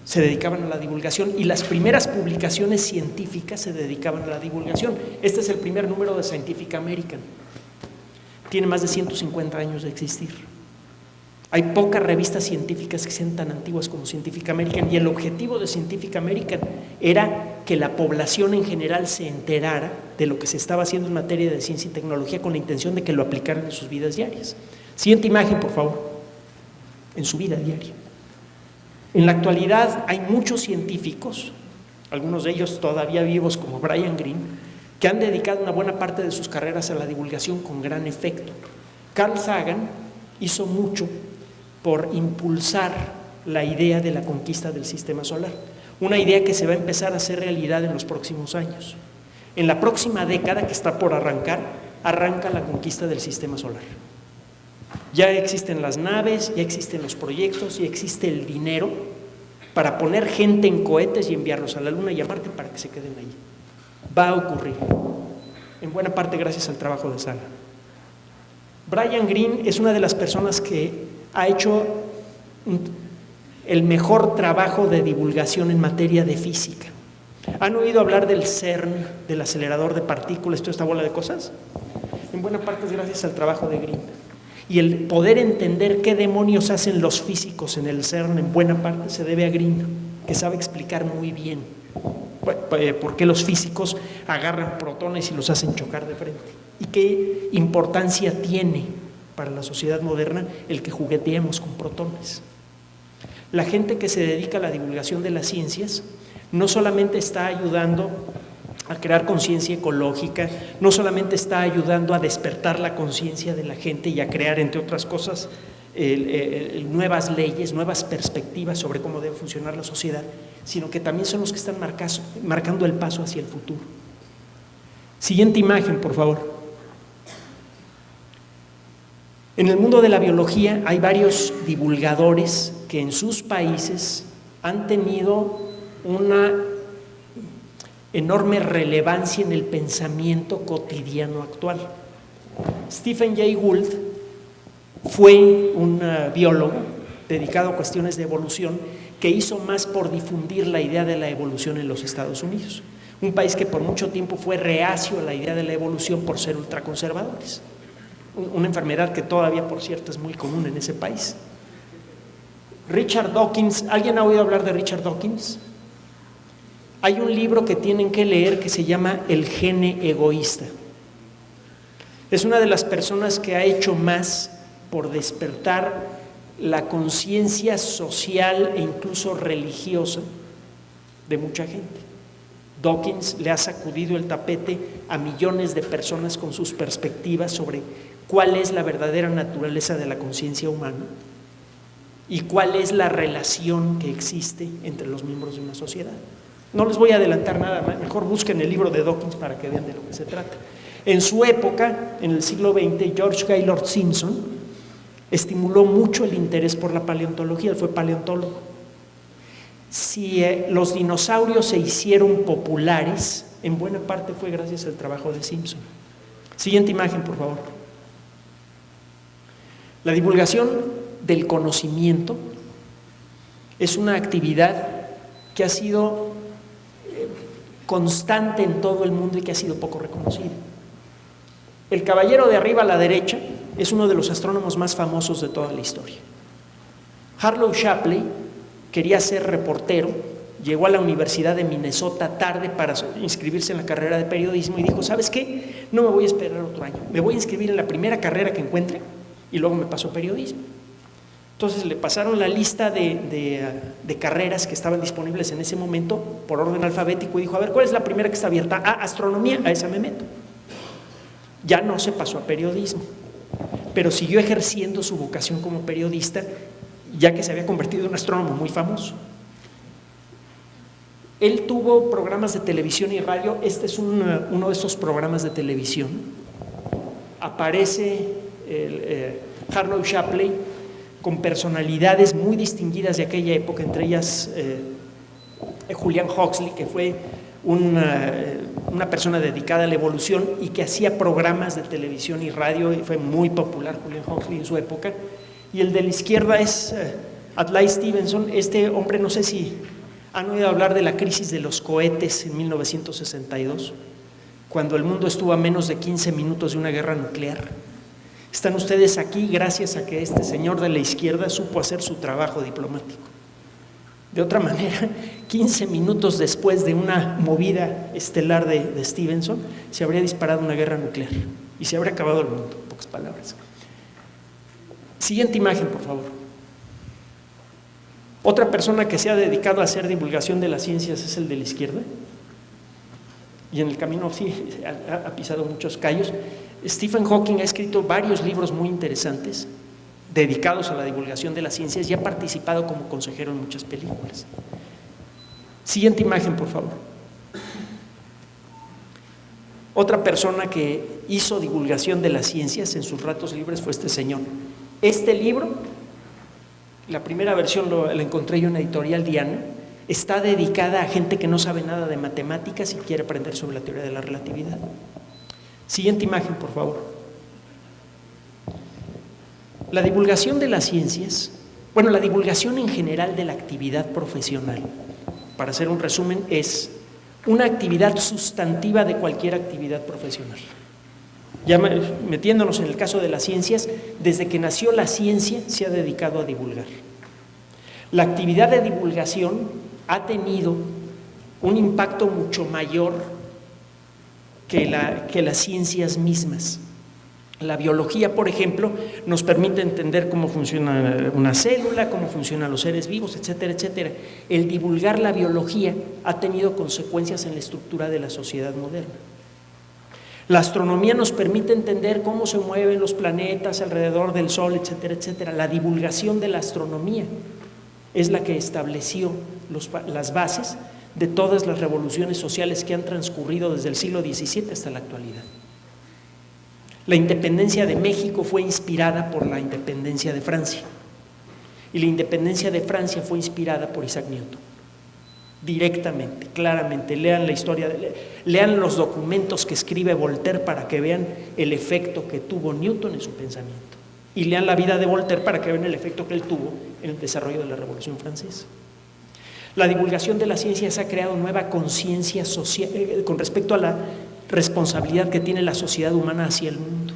se dedicaban a la divulgación, y las primeras publicaciones científicas se dedicaban a la divulgación. Este es el primer número de Scientific American. Tiene más de 150 años de existir. Hay pocas revistas científicas que sean tan antiguas como Scientific American, y el objetivo de Scientific American era que la población en general se enterara de lo que se estaba haciendo en materia de ciencia y tecnología con la intención de que lo aplicaran en sus vidas diarias. Siguiente imagen, por favor. En su vida diaria. En la actualidad hay muchos científicos, algunos de ellos todavía vivos como Brian Greene, que han dedicado una buena parte de sus carreras a la divulgación con gran efecto. Carl Sagan hizo mucho por impulsar la idea de la conquista del sistema solar, una idea que se va a empezar a hacer realidad en los próximos años. En la próxima década que está por arrancar, arranca la conquista del sistema solar. Ya existen las naves, ya existen los proyectos, ya existe el dinero para poner gente en cohetes y enviarlos a la Luna y a Marte para que se queden allí. Va a ocurrir, en buena parte gracias al trabajo de Sagan. Brian Greene es una de las personas que ha hecho el mejor trabajo de divulgación en materia de física. ¿Han oído hablar del CERN, del acelerador de partículas, toda esta bola de cosas? En buena parte es gracias al trabajo de Greene. Y el poder entender qué demonios hacen los físicos en el CERN en buena parte se debe a Greene, que sabe explicar muy bien por qué los físicos agarran protones y los hacen chocar de frente. Y qué importancia tiene para la sociedad moderna el que jugueteemos con protones. La gente que se dedica a la divulgación de las ciencias no solamente está ayudando a crear conciencia ecológica, no solamente está ayudando a despertar la conciencia de la gente y a crear, entre otras cosas, nuevas leyes, nuevas perspectivas sobre cómo debe funcionar la sociedad, sino que también son los que están marcando el paso hacia el futuro. Siguiente imagen, por favor. En el mundo de la biología hay varios divulgadores que en sus países han tenido una enorme relevancia en el pensamiento cotidiano actual. Stephen Jay Gould fue un biólogo dedicado a cuestiones de evolución, que hizo más por difundir la idea de la evolución en los Estados Unidos. Un país que por mucho tiempo fue reacio a la idea de la evolución por ser ultraconservadores. Una enfermedad que todavía, por cierto, es muy común en ese país. Richard Dawkins, ¿alguien ha oído hablar de Richard Dawkins? Hay un libro que tienen que leer que se llama El gene egoísta. Es una de las personas que ha hecho más por despertar la conciencia social e incluso religiosa de mucha gente. Dawkins le ha sacudido el tapete a millones de personas con sus perspectivas sobre cuál es la verdadera naturaleza de la conciencia humana y cuál es la relación que existe entre los miembros de una sociedad. No les voy a adelantar nada más, mejor busquen el libro de Dawkins para que vean de lo que se trata. En su época, en el siglo XX, George Gaylord Simpson estimuló mucho el interés por la paleontología, él fue paleontólogo. Si los dinosaurios se hicieron populares, en buena parte fue gracias al trabajo de Simpson. Siguiente imagen, por favor. La divulgación del conocimiento es una actividad que ha sido constante en todo el mundo y que ha sido poco reconocida. El caballero de arriba a la derecha es uno de los astrónomos más famosos de toda la historia. Harlow Shapley quería ser reportero, llegó a la Universidad de Minnesota tarde para inscribirse en la carrera de periodismo y dijo, ¿sabes qué? No me voy a esperar otro año, me voy a inscribir en la primera carrera que encuentre y luego me paso a periodismo. Entonces le pasaron la lista de carreras que estaban disponibles en ese momento por orden alfabético y dijo, a ver, ¿cuál es la primera que está abierta? Ah, astronomía, a esa me meto. Ya no se pasó a periodismo, pero siguió ejerciendo su vocación como periodista, ya que se había convertido en un astrónomo muy famoso. Él tuvo programas de televisión y radio. Este es uno de esos programas de televisión. Aparece Harlow Shapley con personalidades muy distinguidas de aquella época, entre ellas Julian Huxley, que fue una persona dedicada a la evolución y que hacía programas de televisión y radio, y fue muy popular Julian Huxley en su época. Y el de la izquierda es Adlai Stevenson. Este hombre, no sé si han oído hablar de la crisis de los cohetes en 1962, cuando el mundo estuvo a menos de 15 minutos de una guerra nuclear. Están ustedes aquí gracias a que este señor de la izquierda supo hacer su trabajo diplomático. De otra manera, 15 minutos después de una movida estelar de Stevenson, se habría disparado una guerra nuclear y se habría acabado el mundo, en pocas palabras. Siguiente imagen, por favor. Otra persona que se ha dedicado a hacer divulgación de las ciencias es el de la izquierda. Y en el camino sí ha pisado muchos callos. Stephen Hawking ha escrito varios libros muy interesantes dedicados a la divulgación de las ciencias y ha participado como consejero en muchas películas. Siguiente imagen, por favor. Otra persona que hizo divulgación de las ciencias en sus ratos libres fue este señor. Este libro, la primera versión la encontré yo en la editorial Diana, está dedicada a gente que no sabe nada de matemáticas y quiere aprender sobre la teoría de la relatividad. Siguiente imagen, por favor. La divulgación de las ciencias, bueno, la divulgación en general de la actividad profesional, para hacer un resumen, es una actividad sustantiva de cualquier actividad profesional. Ya metiéndonos en el caso de las ciencias, desde que nació la ciencia se ha dedicado a divulgar. La actividad de divulgación ha tenido un impacto mucho mayor que las ciencias mismas. La biología, por ejemplo, nos permite entender cómo funciona una célula, cómo funcionan los seres vivos, etcétera, etcétera. El divulgar la biología ha tenido consecuencias en la estructura de la sociedad moderna. La astronomía nos permite entender cómo se mueven los planetas alrededor del Sol, etcétera, etcétera. La divulgación de la astronomía es la que estableció las bases de todas las revoluciones sociales que han transcurrido desde el siglo XVII hasta la actualidad. La independencia de México fue inspirada por la independencia de Francia y la independencia de Francia fue inspirada por Isaac Newton. Directamente, claramente, lean la historia, lean los documentos que escribe Voltaire para que vean el efecto que tuvo Newton en su pensamiento. y lean la vida de Voltaire para que vean el efecto que él tuvo en el desarrollo de la Revolución Francesa. La divulgación de las ciencias ha creado nueva conciencia social con respecto a la responsabilidad que tiene la sociedad humana hacia el mundo.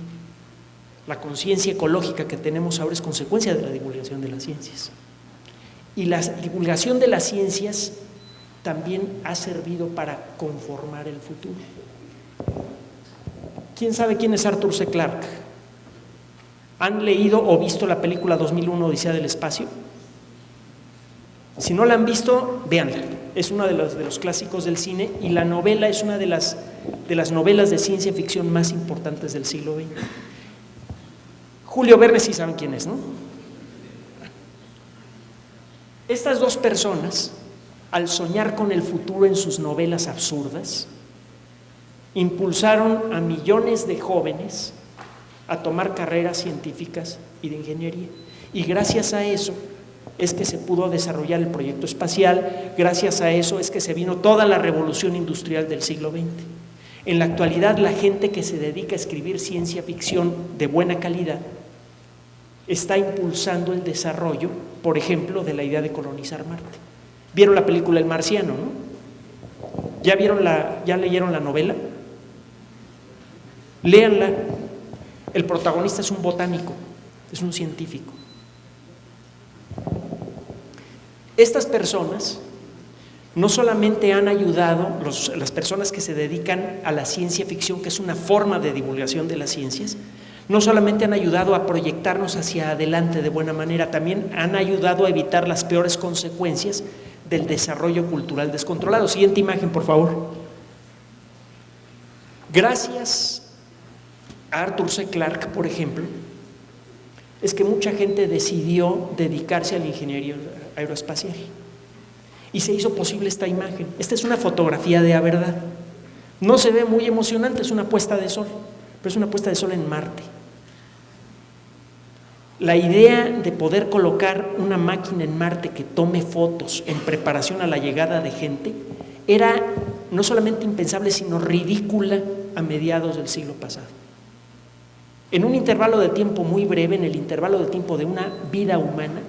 La conciencia ecológica que tenemos ahora es consecuencia de la divulgación de las ciencias. Y la divulgación de las ciencias también ha servido para conformar el futuro. ¿Quién sabe quién es Arthur C. Clarke? ¿Han leído o visto la película 2001, Odisea del Espacio? Si no la han visto, véanla. Es uno de los clásicos del cine, y la novela es una de las novelas de ciencia ficción más importantes del siglo XX. Julio Verne, sí saben quién es, ¿no? Estas dos personas, al soñar con el futuro en sus novelas absurdas, impulsaron a millones de jóvenes a tomar carreras científicas y de ingeniería. Y gracias a eso es que se pudo desarrollar el proyecto espacial, gracias a eso es que se vino toda la revolución industrial del siglo XX. En la actualidad, la gente que se dedica a escribir ciencia ficción de buena calidad está impulsando el desarrollo, por ejemplo, de la idea de colonizar Marte. ¿Vieron la película El Marciano, no? ¿Ya leyeron la novela? Léanla. El protagonista es un botánico, es un científico. Estas personas no solamente han ayudado, las personas que se dedican a la ciencia ficción, que es una forma de divulgación de las ciencias, no solamente han ayudado a proyectarnos hacia adelante de buena manera, también han ayudado a evitar las peores consecuencias del desarrollo cultural descontrolado. Siguiente imagen, por favor. Gracias a Arthur C. Clarke, por ejemplo, es que mucha gente decidió dedicarse a la ingeniería aeroespacial y se hizo posible esta imagen. Esta es una fotografía de la verdad. No se ve muy emocionante, es una puesta de sol, pero es una puesta de sol en Marte. La idea de poder colocar una máquina en Marte que tome fotos en preparación a la llegada de gente era no solamente impensable, sino ridícula a mediados del siglo pasado. En un intervalo de tiempo muy breve, en el intervalo de tiempo de una vida humana,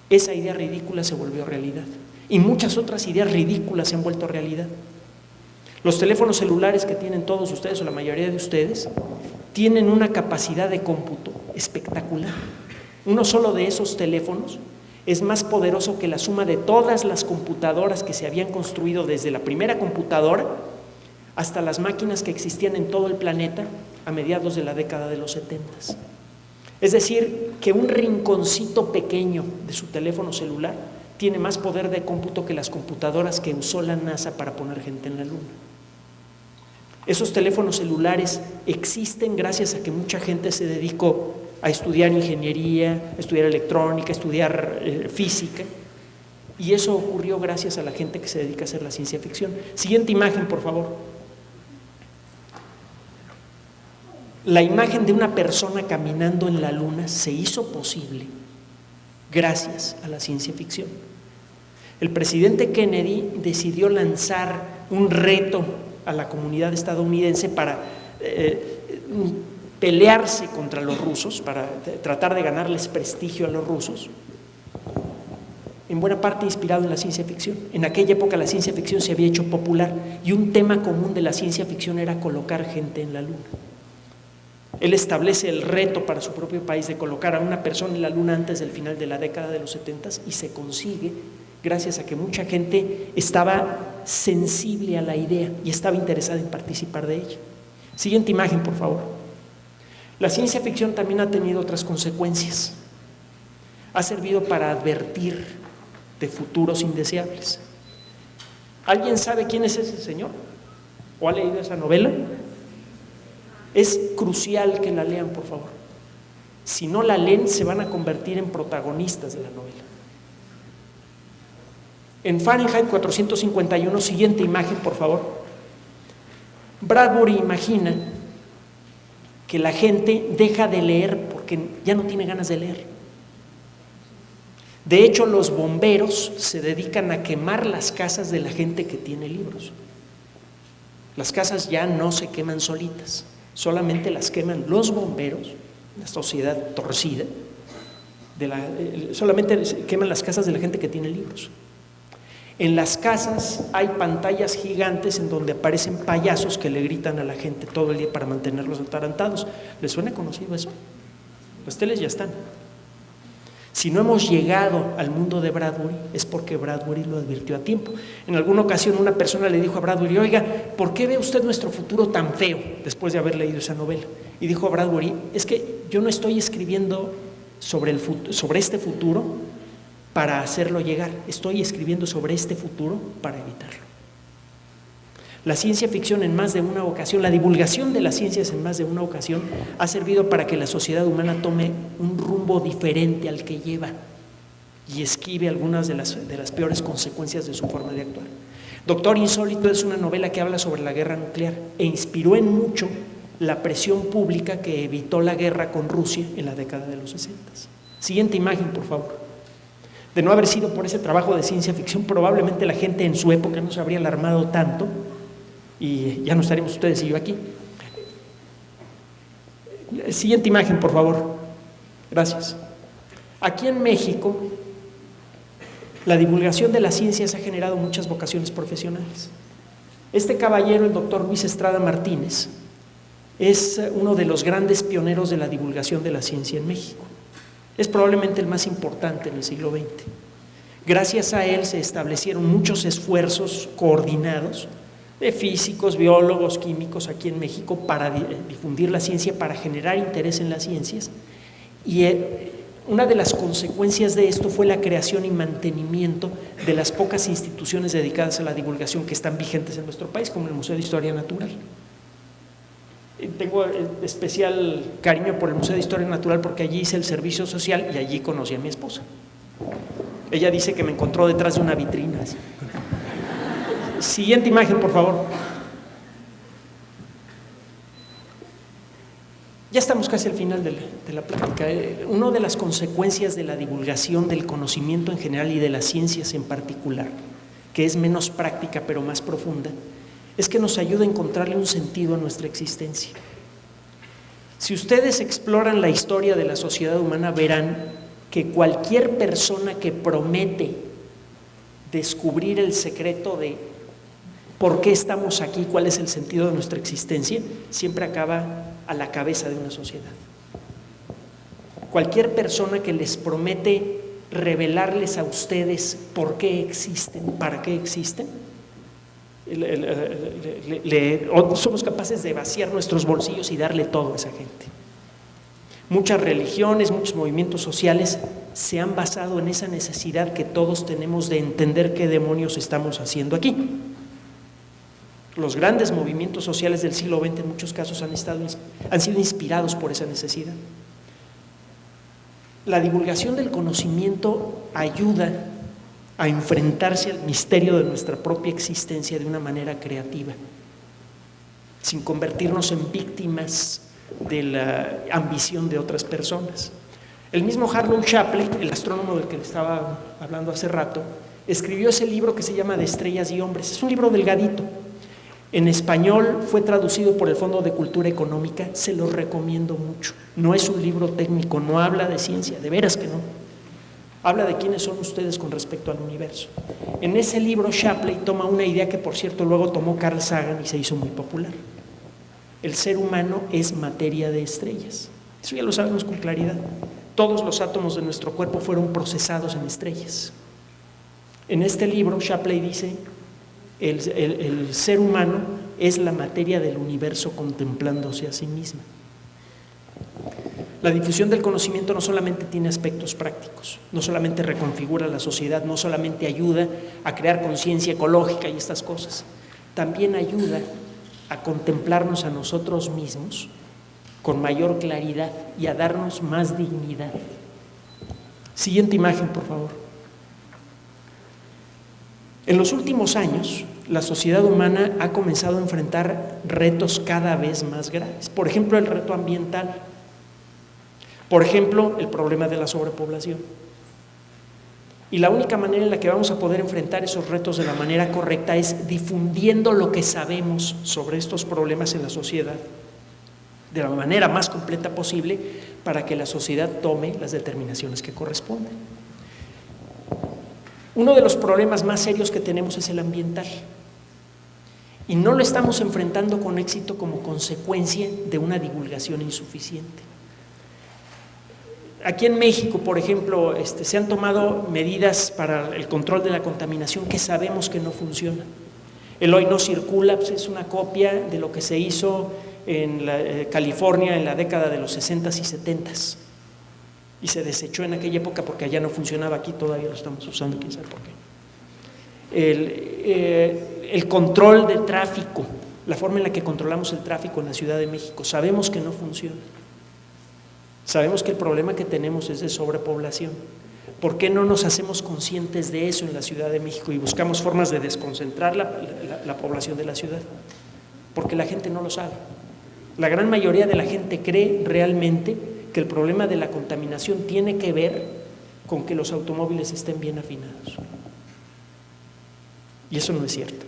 esa idea ridícula se volvió realidad. Y muchas otras ideas ridículas se han vuelto realidad. Los teléfonos celulares que tienen todos ustedes, o la mayoría de ustedes, tienen una capacidad de cómputo espectacular. Uno solo de esos teléfonos es más poderoso que la suma de todas las computadoras que se habían construido desde la primera computadora hasta las máquinas que existían en todo el planeta a mediados de la década de los 70. Es decir, que un rinconcito pequeño de su teléfono celular tiene más poder de cómputo que las computadoras que usó la NASA para poner gente en la Luna. Esos teléfonos celulares existen gracias a que mucha gente se dedicó a estudiar ingeniería, a estudiar electrónica, a estudiar física, y eso ocurrió gracias a la gente que se dedica a hacer la ciencia ficción. Siguiente imagen, por favor. La imagen de una persona caminando en la Luna se hizo posible gracias a la ciencia ficción. El presidente Kennedy decidió lanzar un reto a la comunidad estadounidense para pelearse contra los rusos, para tratar de ganarles prestigio a los rusos, en buena parte inspirado en la ciencia ficción. En aquella época la ciencia ficción se había hecho popular y un tema común de la ciencia ficción era colocar gente en la Luna. Él establece el reto para su propio país de colocar a una persona en la Luna antes del final de la década de los 70 y se consigue gracias a que mucha gente estaba sensible a la idea y estaba interesada en participar de ella. Siguiente imagen, por favor. La ciencia ficción también ha tenido otras consecuencias. Ha servido para advertir de futuros indeseables. ¿Alguien sabe quién es ese señor? ¿O ha leído esa novela? Es crucial que la lean, por favor. Si no la leen, se van a convertir en protagonistas de la novela. En Fahrenheit 451, siguiente imagen, por favor. Bradbury imagina que la gente deja de leer porque ya no tiene ganas de leer. De hecho, los bomberos se dedican a quemar las casas de la gente que tiene libros. Las casas ya no se queman solitas, solamente las queman los bomberos una sociedad torcida, solamente queman las casas de la gente que tiene libros. En las casas hay pantallas gigantes en donde aparecen payasos que le gritan a la gente todo el día para mantenerlos atarantados. ¿Les suena conocido eso? Las teles ya están. Si no hemos llegado al mundo de Bradbury es porque Bradbury lo advirtió a tiempo. En alguna ocasión una persona le dijo a Bradbury: oiga, ¿por qué ve usted nuestro futuro tan feo después de haber leído esa novela? Y dijo Bradbury: es que yo no estoy escribiendo sobre este futuro para hacerlo llegar, estoy escribiendo sobre este futuro para evitarlo. La ciencia ficción en más de una ocasión, la divulgación de las ciencias en más de una ocasión ha servido para que la sociedad humana tome un rumbo diferente al que lleva y esquive algunas de las peores consecuencias de su forma de actuar. Doctor Insólito es una novela que habla sobre la guerra nuclear e inspiró en mucho la presión pública que evitó la guerra con Rusia en la década de los 60. Siguiente imagen, por favor. De no haber sido por ese trabajo de ciencia ficción, probablemente la gente en su época no se habría alarmado tanto y ya no estaríamos ustedes y yo aquí. Siguiente imagen, por favor. Gracias. Aquí en México, la divulgación de las ciencias ha generado muchas vocaciones profesionales. Este caballero, el doctor Luis Estrada Martínez, es uno de los grandes pioneros de la divulgación de la ciencia en México. Es probablemente el más importante en el siglo XX. Gracias a él se establecieron muchos esfuerzos coordinados de físicos, biólogos, químicos aquí en México para difundir la ciencia, para generar interés en las ciencias. Y una de las consecuencias de esto fue la creación y mantenimiento de las pocas instituciones dedicadas a la divulgación que están vigentes en nuestro país, como el Museo de Historia Natural. Tengo especial cariño por el Museo de Historia Natural porque allí hice el servicio social y allí conocí a mi esposa. Ella dice que me encontró detrás de una vitrina. Así. Siguiente imagen, por favor. Ya estamos casi al final de la plática. Una de las consecuencias de la divulgación del conocimiento en general y de las ciencias en particular, que es menos práctica pero más profunda, es que nos ayuda a encontrarle un sentido a nuestra existencia. Si ustedes exploran la historia de la sociedad humana, verán que cualquier persona que promete descubrir el secreto de por qué estamos aquí, cuál es el sentido de nuestra existencia, siempre acaba a la cabeza de una sociedad. Cualquier persona que les promete revelarles a ustedes por qué existen, para qué existen, somos capaces de vaciar nuestros bolsillos y darle todo a esa gente. Muchas religiones, muchos movimientos sociales se han basado en esa necesidad que todos tenemos de entender qué demonios estamos haciendo aquí. Los grandes movimientos sociales del siglo XX en muchos casos han sido inspirados por esa necesidad. La divulgación del conocimiento ayuda a enfrentarse al misterio de nuestra propia existencia de una manera creativa, sin convertirnos en víctimas de la ambición de otras personas. El mismo Harlow Shapley, el astrónomo del que le estaba hablando hace rato, escribió ese libro que se llama De estrellas y hombres. Es un libro delgadito. En español fue traducido por el Fondo de Cultura Económica, se lo recomiendo mucho. No es un libro técnico, no habla de ciencia, de veras que no. Habla de quiénes son ustedes con respecto al universo. En ese libro Shapley toma una idea que, por cierto, luego tomó Carl Sagan y se hizo muy popular. El ser humano es materia de estrellas. Eso ya lo sabemos con claridad. Todos los átomos de nuestro cuerpo fueron procesados en estrellas. En este libro Shapley dice: el ser humano es la materia del universo contemplándose a sí misma. La difusión del conocimiento no solamente tiene aspectos prácticos, no solamente reconfigura la sociedad, no solamente ayuda a crear conciencia ecológica y estas cosas, también ayuda a contemplarnos a nosotros mismos con mayor claridad y a darnos más dignidad. Siguiente imagen, por favor. En los últimos años, la sociedad humana ha comenzado a enfrentar retos cada vez más graves. Por ejemplo, el reto ambiental. Por ejemplo, el problema de la sobrepoblación. Y la única manera en la que vamos a poder enfrentar esos retos de la manera correcta es difundiendo lo que sabemos sobre estos problemas en la sociedad de la manera más completa posible, para que la sociedad tome las determinaciones que corresponden. Uno de los problemas más serios que tenemos es el ambiental, y no lo estamos enfrentando con éxito como consecuencia de una divulgación insuficiente. Aquí en México, por ejemplo, se han tomado medidas para el control de la contaminación que sabemos que no funcionan. El Hoy No Circula pues, es una copia de lo que se hizo en California en la década de los 60s y 70s, y se desechó en aquella época porque allá no funcionaba, aquí todavía lo estamos usando, quién sabe por qué. El control de tráfico, la forma en la que controlamos el tráfico en la Ciudad de México, sabemos que no funciona. Sabemos que el problema que tenemos es de sobrepoblación. ¿Por qué no nos hacemos conscientes de eso en la Ciudad de México y buscamos formas de desconcentrar la población de la ciudad? Porque la gente no lo sabe. La gran mayoría de la gente cree realmente que el problema de la contaminación tiene que ver con que los automóviles estén bien afinados. Y eso no es cierto.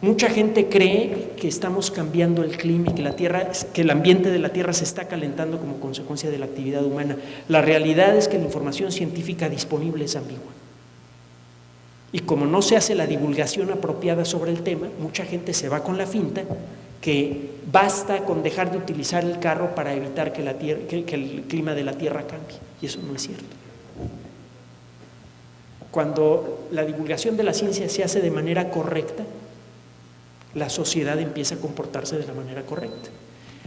Mucha gente cree que estamos cambiando el clima y que el ambiente de la Tierra se está calentando como consecuencia de la actividad humana. La realidad es que la información científica disponible es ambigua. Y como no se hace la divulgación apropiada sobre el tema, mucha gente se va con la finta que basta con dejar de utilizar el carro para evitar que el clima de la Tierra cambie. Y eso no es cierto. Cuando la divulgación de la ciencia se hace de manera correcta, la sociedad empieza a comportarse de la manera correcta.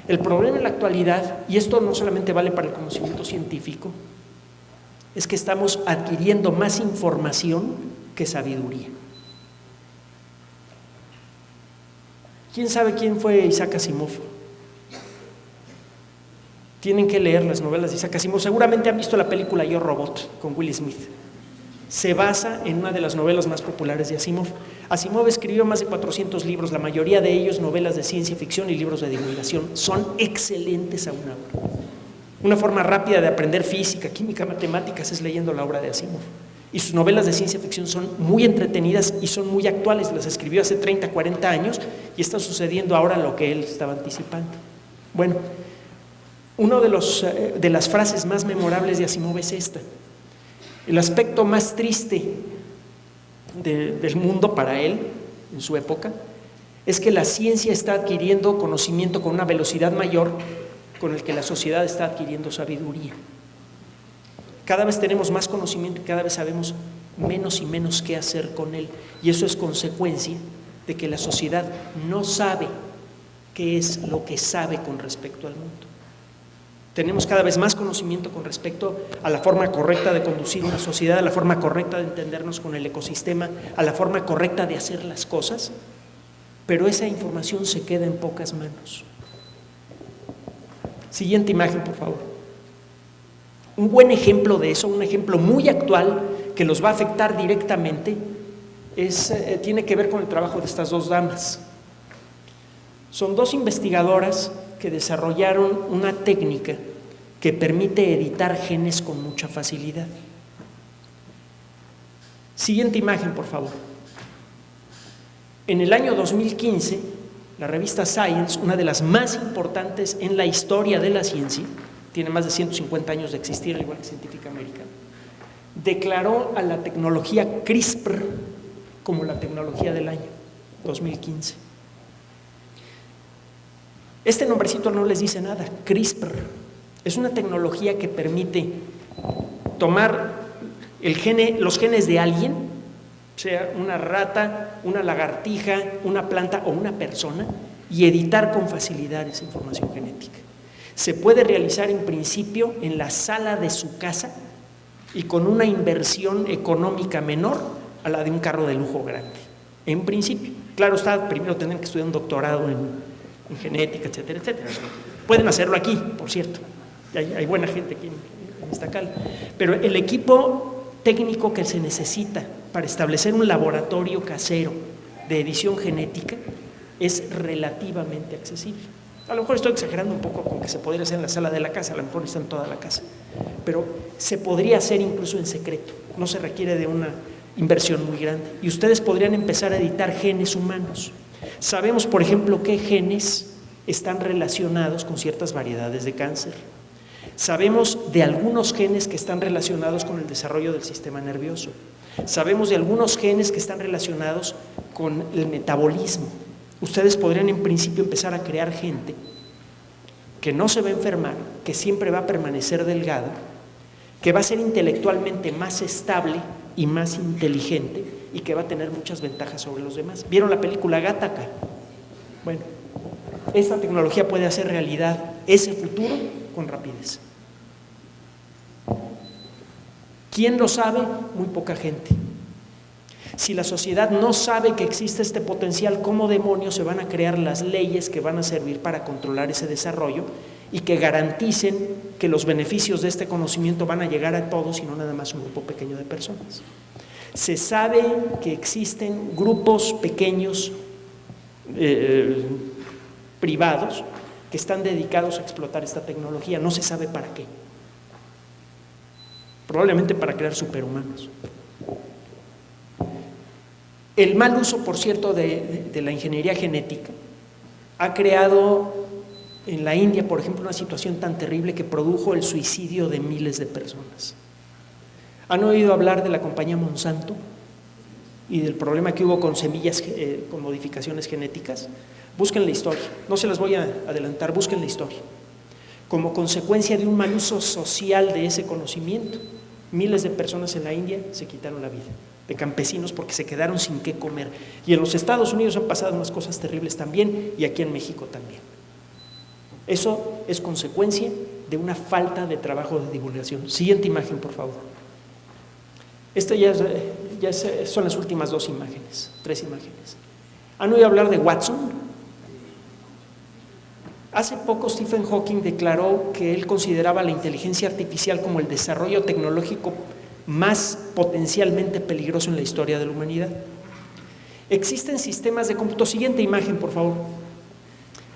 El problema en la actualidad, y esto no solamente vale para el conocimiento científico, es que estamos adquiriendo más información que sabiduría. ¿Quién sabe quién fue Isaac Asimov? Tienen que leer las novelas de Isaac Asimov. Seguramente han visto la película Yo, Robot con Will Smith. Se basa en una de las novelas más populares de Asimov. Asimov escribió más de 400 libros, la mayoría de ellos novelas de ciencia ficción y libros de divulgación. Son excelentes a una hora. Una forma rápida de aprender física, química, matemáticas es leyendo la obra de Asimov. Y sus novelas de ciencia ficción son muy entretenidas y son muy actuales. Las escribió hace 30, 40 años y está sucediendo ahora lo que él estaba anticipando. Bueno, una de las frases más memorables de Asimov es esta: el aspecto más triste del mundo para él, en su época, es que la ciencia está adquiriendo conocimiento con una velocidad mayor con el que la sociedad está adquiriendo sabiduría. Cada vez tenemos más conocimiento y cada vez sabemos menos y menos qué hacer con él. Y eso es consecuencia de que la sociedad no sabe qué es lo que sabe con respecto al mundo. Tenemos cada vez más conocimiento con respecto a la forma correcta de conducir una sociedad, a la forma correcta de entendernos con el ecosistema, a la forma correcta de hacer las cosas, pero esa información se queda en pocas manos. Siguiente imagen, por favor. Un buen ejemplo de eso, un ejemplo muy actual que los va a afectar directamente, tiene que ver con el trabajo de estas dos damas. Son dos investigadoras que desarrollaron una técnica que permite editar genes con mucha facilidad. Siguiente imagen, por favor. En el año 2015, la revista Science, una de las más importantes en la historia de la ciencia, tiene más de 150 años de existir, al igual que Científica Americana, declaró a la tecnología CRISPR como la tecnología del año 2015. Este nombrecito no les dice nada. CRISPR es una tecnología que permite tomar los genes de alguien, sea una rata, una lagartija, una planta o una persona, y editar con facilidad esa información genética. Se puede realizar en principio en la sala de su casa y con una inversión económica menor a la de un carro de lujo grande. En principio, claro está, primero tendrán que estudiar un doctorado en genética, etcétera, etcétera. Pueden hacerlo aquí, por cierto. Hay buena gente aquí en esta cala. Pero el equipo técnico que se necesita para establecer un laboratorio casero de edición genética es relativamente accesible. A lo mejor estoy exagerando un poco con que se podría hacer en la sala de la casa, a lo mejor está en toda la casa, pero se podría hacer incluso en secreto, no se requiere de una inversión muy grande. Y ustedes podrían empezar a editar genes humanos. Sabemos, por ejemplo, qué genes están relacionados con ciertas variedades de cáncer. Sabemos de algunos genes que están relacionados con el desarrollo del sistema nervioso. Sabemos de algunos genes que están relacionados con el metabolismo. Ustedes podrían en principio empezar a crear gente que no se va a enfermar, que siempre va a permanecer delgada, que va a ser intelectualmente más estable y más inteligente y que va a tener muchas ventajas sobre los demás. ¿Vieron la película Gattaca? Bueno, esta tecnología puede hacer realidad ese futuro con rapidez. ¿Quién lo sabe? Muy poca gente. Si la sociedad no sabe que existe este potencial, ¿cómo demonios se van a crear las leyes que van a servir para controlar ese desarrollo y que garanticen que los beneficios de este conocimiento van a llegar a todos y no nada más un grupo pequeño de personas? Se sabe que existen grupos pequeños privados que están dedicados a explotar esta tecnología. No se sabe para qué. Probablemente para crear superhumanos. El mal uso, por cierto, de la ingeniería genética ha creado en la India, por ejemplo, una situación tan terrible que produjo el suicidio de miles de personas. ¿Han oído hablar de la compañía Monsanto y del problema que hubo con semillas con modificaciones genéticas? Busquen la historia, no se las voy a adelantar, busquen la historia. Como consecuencia de un mal uso social de ese conocimiento, miles de personas en la India se quitaron la vida, de campesinos, porque se quedaron sin qué comer. Y en los Estados Unidos han pasado unas cosas terribles también, y aquí en México también. Eso es consecuencia de una falta de trabajo de divulgación. Siguiente imagen, por favor. Esta son las últimas dos imágenes, tres imágenes. ¿Han oído hablar de Watson? Hace poco Stephen Hawking declaró que él consideraba la inteligencia artificial como el desarrollo tecnológico más potencialmente peligroso en la historia de la humanidad. Existen sistemas de cómputo, siguiente imagen por favor.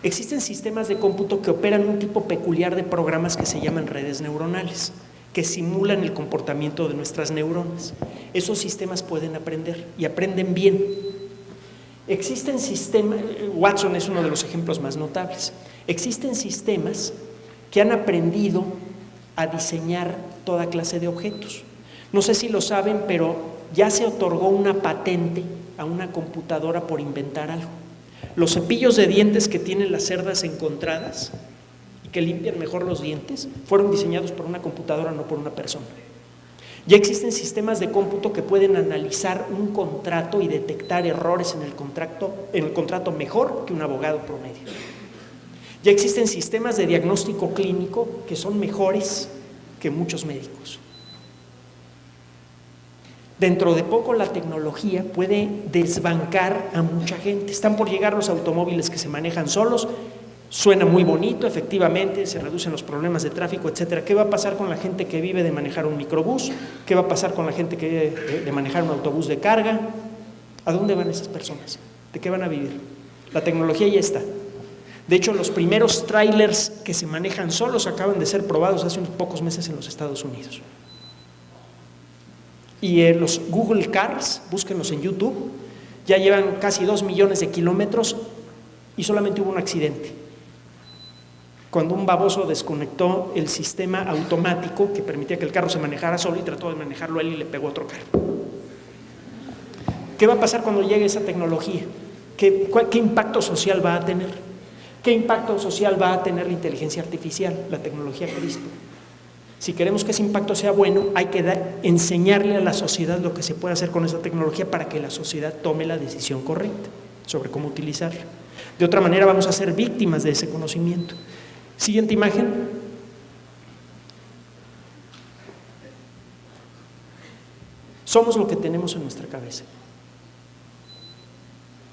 Existen sistemas de cómputo que operan un tipo peculiar de programas que se llaman redes neuronales, que simulan el comportamiento de nuestras neuronas. Esos sistemas pueden aprender y aprenden bien. Existen sistemas, Watson es uno de los ejemplos más notables. Existen sistemas que han aprendido a diseñar toda clase de objetos. No sé si lo saben, pero ya se otorgó una patente a una computadora por inventar algo. Los cepillos de dientes que tienen las cerdas encontradas y que limpian mejor los dientes fueron diseñados por una computadora, no por una persona. Ya existen sistemas de cómputo que pueden analizar un contrato y detectar errores en el contrato mejor que un abogado promedio. Ya existen sistemas de diagnóstico clínico que son mejores que muchos médicos. Dentro de poco la tecnología puede desbancar a mucha gente. Están por llegar los automóviles que se manejan solos. Suena muy bonito, efectivamente, se reducen los problemas de tráfico, etcétera. ¿Qué va a pasar con la gente que vive de manejar un microbús? ¿Qué va a pasar con la gente que vive de manejar un autobús de carga? ¿A dónde van esas personas? ¿De qué van a vivir? La tecnología ya está. De hecho, los primeros trailers que se manejan solos acaban de ser probados hace unos pocos meses en los Estados Unidos. Y los Google Cars, búsquenlos en YouTube, ya llevan casi 2 millones de kilómetros y solamente hubo un accidente. Cuando un baboso desconectó el sistema automático que permitía que el carro se manejara solo y trató de manejarlo él y le pegó a otro carro. ¿Qué va a pasar cuando llegue esa tecnología? ¿Qué impacto social va a tener? ¿Qué impacto social va a tener la inteligencia artificial, la tecnología CRISPR? Si queremos que ese impacto sea bueno, hay que enseñarle a la sociedad lo que se puede hacer con esa tecnología para que la sociedad tome la decisión correcta sobre cómo utilizarla. De otra manera vamos a ser víctimas de ese conocimiento. Siguiente imagen. Somos lo que tenemos en nuestra cabeza.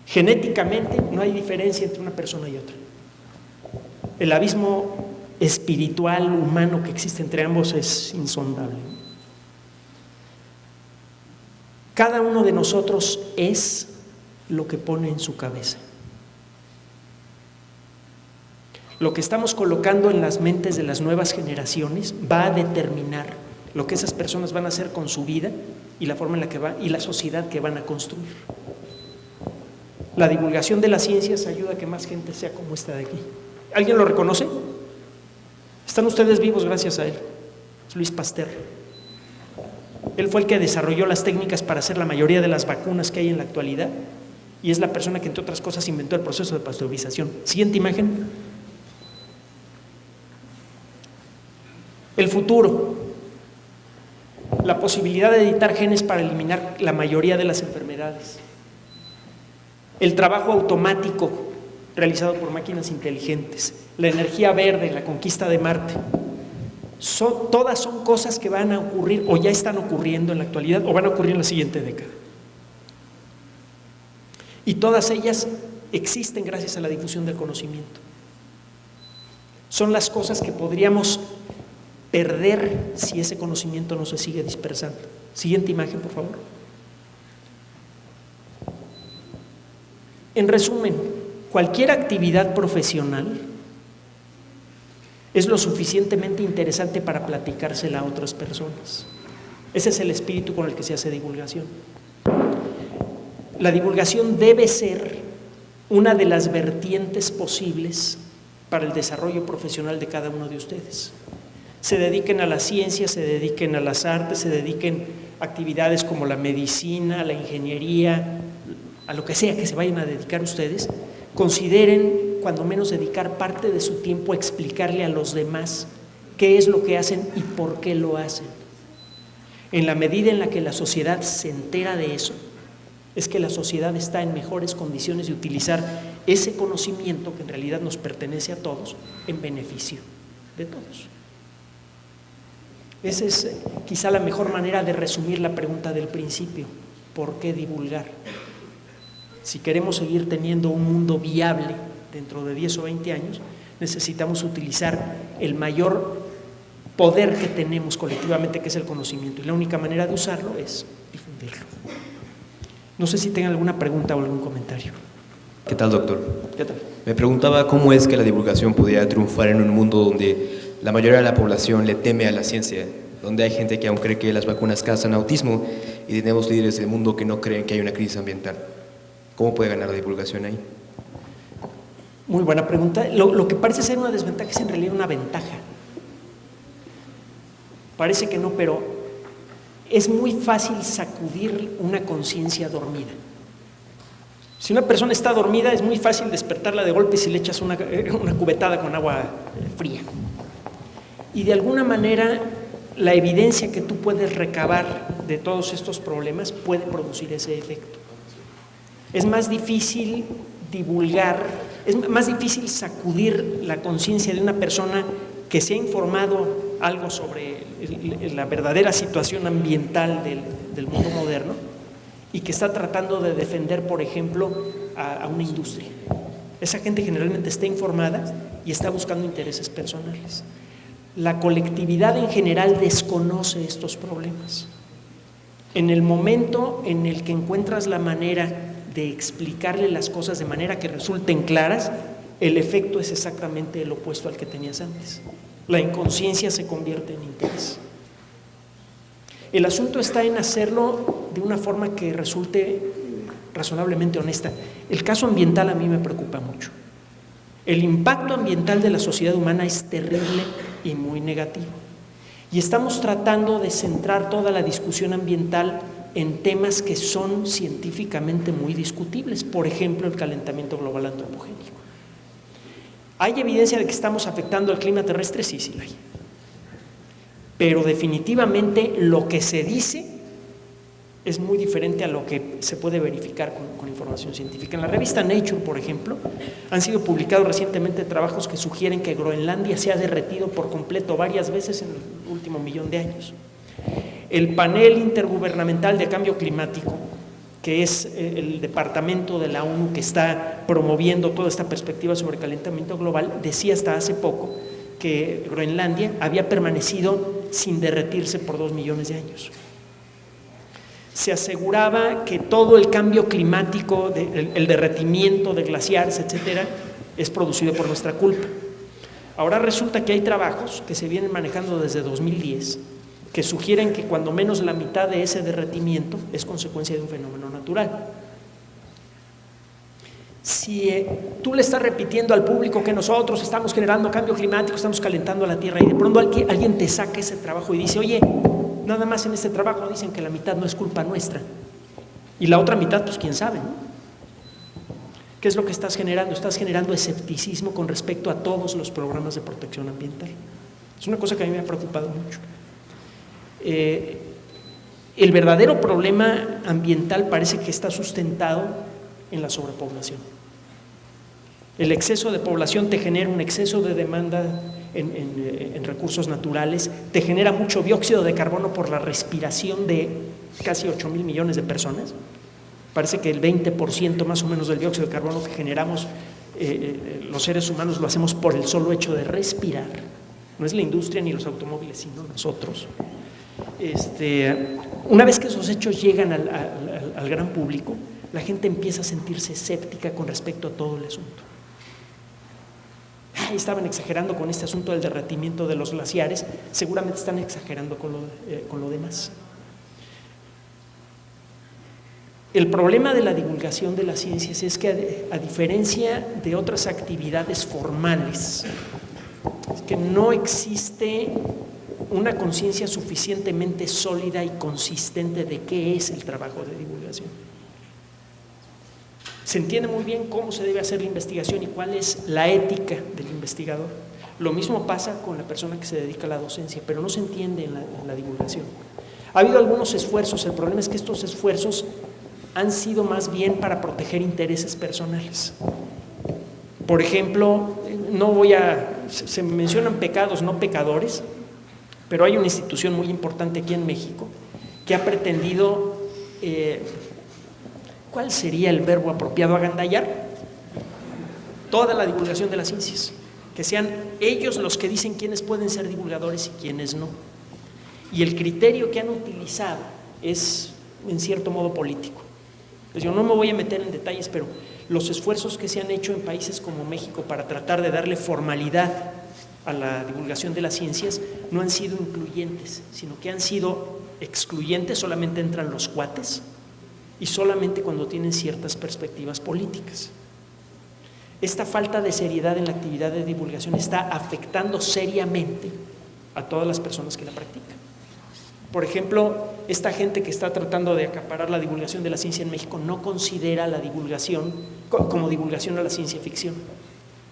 Genéticamente no hay diferencia entre una persona y otra. El abismo espiritual, humano que existe entre ambos es insondable. Cada uno de nosotros es lo que pone en su cabeza. Lo que estamos colocando en las mentes de las nuevas generaciones va a determinar lo que esas personas van a hacer con su vida y la forma en la que y la sociedad que van a construir. La divulgación de las ciencias ayuda a que más gente sea como esta de aquí. ¿Alguien lo reconoce? Están ustedes vivos gracias a él, es Luis Pasteur. Él fue el que desarrolló las técnicas para hacer la mayoría de las vacunas que hay en la actualidad y es la persona que, entre otras cosas, inventó el proceso de pasteurización. Siguiente imagen. El futuro. La posibilidad de editar genes para eliminar la mayoría de las enfermedades. El trabajo automático realizado por máquinas inteligentes. La energía verde, la conquista de Marte. Todas son cosas que van a ocurrir o ya están ocurriendo en la actualidad o van a ocurrir en la siguiente década. Y todas ellas existen gracias a la difusión del conocimiento. Son las cosas que podríamos perder si ese conocimiento no se sigue dispersando. Siguiente imagen, por favor. En resumen, cualquier actividad profesional es lo suficientemente interesante para platicársela a otras personas. Ese es el espíritu con el que se hace divulgación. La divulgación debe ser una de las vertientes posibles para el desarrollo profesional de cada uno de ustedes. Se dediquen a la ciencia, se dediquen a las artes, se dediquen a actividades como la medicina, la ingeniería, a lo que sea que se vayan a dedicar ustedes, consideren cuando menos dedicar parte de su tiempo a explicarle a los demás qué es lo que hacen y por qué lo hacen. En la medida en la que la sociedad se entera de eso, es que la sociedad está en mejores condiciones de utilizar ese conocimiento que en realidad nos pertenece a todos en beneficio de todos. Esa es quizá la mejor manera de resumir la pregunta del principio: ¿por qué divulgar? Si queremos seguir teniendo un mundo viable dentro de 10 o 20 años, necesitamos utilizar el mayor poder que tenemos colectivamente, que es el conocimiento, y la única manera de usarlo es difundirlo. No sé si tengan alguna pregunta o algún comentario. ¿Qué tal, doctor? ¿Qué tal? Me preguntaba cómo es que la divulgación podría triunfar en un mundo donde la mayoría de la población le teme a la ciencia, donde hay gente que aún cree que las vacunas causan autismo y tenemos líderes del mundo que no creen que hay una crisis ambiental. ¿Cómo puede ganar la divulgación ahí? Muy buena pregunta. Lo que parece ser una desventaja es en realidad una ventaja. Parece que no, pero es muy fácil sacudir una conciencia dormida. Si una persona está dormida, es muy fácil despertarla de golpe si le echas una cubetada con agua fría. Y de alguna manera, la evidencia que tú puedes recabar de todos estos problemas puede producir ese efecto. Es más difícil divulgar, es más difícil sacudir la conciencia de una persona que se ha informado algo sobre la verdadera situación ambiental del mundo moderno y que está tratando de defender, por ejemplo, a una industria. Esa gente generalmente está informada y está buscando intereses personales. La colectividad en general desconoce estos problemas. En el momento en el que encuentras la manera de explicarle las cosas de manera que resulten claras, el efecto es exactamente el opuesto al que tenías antes. La inconsciencia se convierte en interés. El asunto está en hacerlo de una forma que resulte razonablemente honesta. El caso ambiental a mí me preocupa mucho. El impacto ambiental de la sociedad humana es terrible y muy negativo. Y estamos tratando de centrar toda la discusión ambiental en temas que son científicamente muy discutibles, por ejemplo, el calentamiento global antropogénico. ¿Hay evidencia de que estamos afectando al clima terrestre? Sí, sí la hay. Pero definitivamente lo que se dice es muy diferente a lo que se puede verificar con información científica. En la revista Nature, por ejemplo, han sido publicados recientemente trabajos que sugieren que Groenlandia se ha derretido por completo varias veces en el último 1.000.000 de años. El panel intergubernamental de cambio climático, que es el departamento de la ONU que está promoviendo toda esta perspectiva sobre calentamiento global, decía hasta hace poco que Groenlandia había permanecido sin derretirse por 2 millones de años. Se aseguraba que todo el cambio climático, el derretimiento de glaciares, etcétera, es producido por nuestra culpa. Ahora resulta que hay trabajos que se vienen manejando desde 2010 que sugieren que cuando menos la mitad de ese derretimiento es consecuencia de un fenómeno natural. Si tú le estás repitiendo al público que nosotros estamos generando cambio climático, estamos calentando la Tierra, y de pronto alguien te saca ese trabajo y dice, oye, nada más en este trabajo dicen que la mitad no es culpa nuestra, y la otra mitad, pues quién sabe, ¿no? ¿Qué es lo que estás generando? Estás generando escepticismo con respecto a todos los programas de protección ambiental. Es una cosa que a mí me ha preocupado mucho. El verdadero problema ambiental parece que está sustentado en la sobrepoblación. El exceso de población te genera un exceso de demanda en recursos naturales, te genera mucho dióxido de carbono por la respiración de casi 8,000 millones de personas. Parece que el 20% más o menos del dióxido de carbono que generamos los seres humanos lo hacemos por el solo hecho de respirar. No es la industria ni los automóviles, sino nosotros. Una vez que esos hechos llegan al gran público, la gente empieza a sentirse escéptica con respecto a todo el asunto. Estaban exagerando con este asunto del derretimiento de los glaciares, seguramente están exagerando con lo demás. El problema de la divulgación de las ciencias es que, a diferencia de otras actividades formales, es que no existe una conciencia suficientemente sólida y consistente de qué es el trabajo de divulgación. Se entiende muy bien cómo se debe hacer la investigación y cuál es la ética del investigador. Lo mismo pasa con la persona que se dedica a la docencia, pero no se entiende en la divulgación. Ha habido algunos esfuerzos, el problema es que estos esfuerzos han sido más bien para proteger intereses personales. Por ejemplo, se mencionan pecados, no pecadores, pero hay una institución muy importante aquí en México que ha pretendido, ¿cuál sería el verbo apropiado? Agandallar toda la divulgación de las ciencias, que sean ellos los que dicen quiénes pueden ser divulgadores y quiénes no. Y el criterio que han utilizado es, en cierto modo, político. Pues yo no me voy a meter en detalles, pero los esfuerzos que se han hecho en países como México para tratar de darle formalidad a la divulgación de las ciencias no han sido incluyentes, sino que han sido excluyentes. Solamente entran los cuates y solamente cuando tienen ciertas perspectivas políticas. Esta falta de seriedad en la actividad de divulgación está afectando seriamente a todas las personas que la practican. Por ejemplo, esta gente que está tratando de acaparar la divulgación de la ciencia en México no considera la divulgación como divulgación a la ciencia ficción,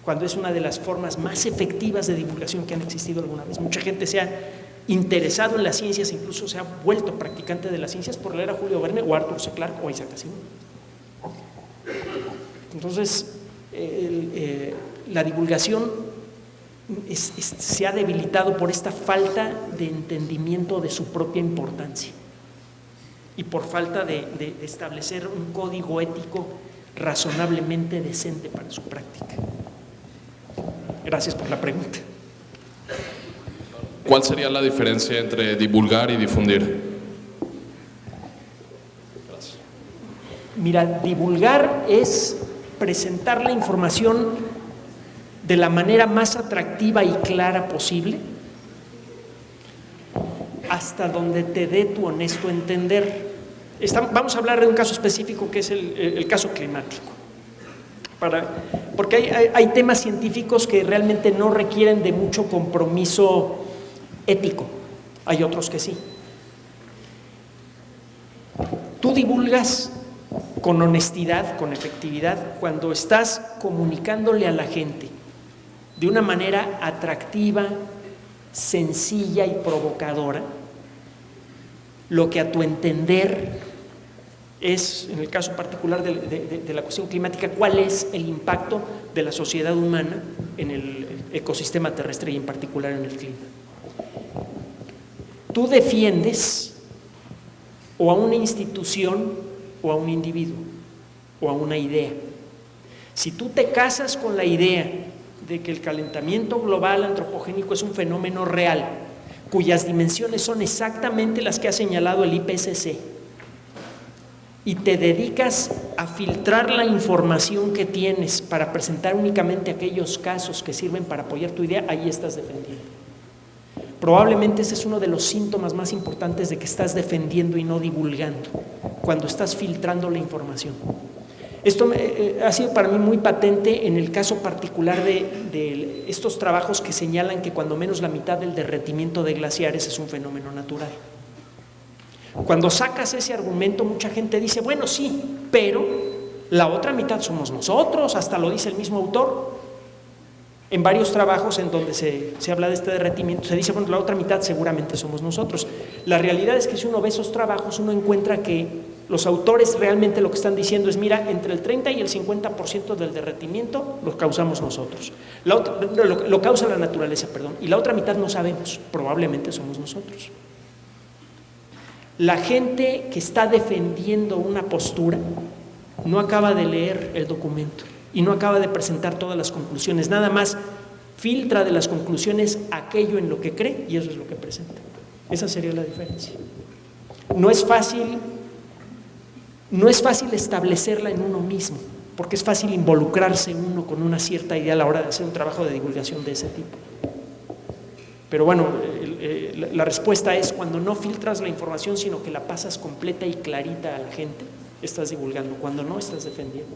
cuando es una de las formas más efectivas de divulgación que han existido alguna vez. Mucha gente se ha interesado en las ciencias, incluso se ha vuelto practicante de las ciencias por leer a Julio Verne o a Arthur C. Clarke o a Isaac Asimov. Entonces, la divulgación se ha debilitado por esta falta de entendimiento de su propia importancia y por falta de establecer un código ético razonablemente decente para su práctica. Gracias por la pregunta. ¿Cuál sería la diferencia entre divulgar y difundir? Gracias. Mira, divulgar es presentar la información de la manera más atractiva y clara posible, hasta donde te dé tu honesto entender. Vamos a hablar de un caso específico que es el caso climático, porque hay temas científicos que realmente no requieren de mucho compromiso ético, hay otros que sí. Tú divulgas con honestidad, con efectividad, cuando estás comunicándole a la gente de una manera atractiva, sencilla y provocadora lo que a tu entender es, en el caso particular de la cuestión climática, cuál es el impacto de la sociedad humana en el ecosistema terrestre y en particular en el clima. Tú defiendes o a una institución o a un individuo o a una idea. Si tú te casas con la idea de que el calentamiento global antropogénico es un fenómeno real, cuyas dimensiones son exactamente las que ha señalado el IPCC, y te dedicas a filtrar la información que tienes para presentar únicamente aquellos casos que sirven para apoyar tu idea, ahí estás defendiendo. Probablemente ese es uno de los síntomas más importantes de que estás defendiendo y no divulgando, cuando estás filtrando la información. Esto ha sido para mí muy patente en el caso particular de estos trabajos que señalan que cuando menos la mitad del derretimiento de glaciares es un fenómeno natural. Cuando sacas ese argumento, mucha gente dice, bueno, sí, pero la otra mitad somos nosotros, hasta lo dice el mismo autor. En varios trabajos en donde se habla de este derretimiento, se dice, bueno, la otra mitad seguramente somos nosotros. La realidad es que si uno ve esos trabajos, uno encuentra que los autores realmente lo que están diciendo es, mira, entre el 30 y el 50% del derretimiento lo causamos nosotros. Lo causa la naturaleza, perdón. Y la otra mitad no sabemos, probablemente somos nosotros. La gente que está defendiendo una postura no acaba de leer el documento y no acaba de presentar todas las conclusiones, nada más filtra de las conclusiones aquello en lo que cree y eso es lo que presenta. Esa sería la diferencia. No es fácil establecerla en uno mismo, porque es fácil involucrarse uno con una cierta idea a la hora de hacer un trabajo de divulgación de ese tipo. Pero bueno, la respuesta es cuando no filtras la información, sino que la pasas completa y clarita a la gente, estás divulgando, cuando no, estás defendiendo.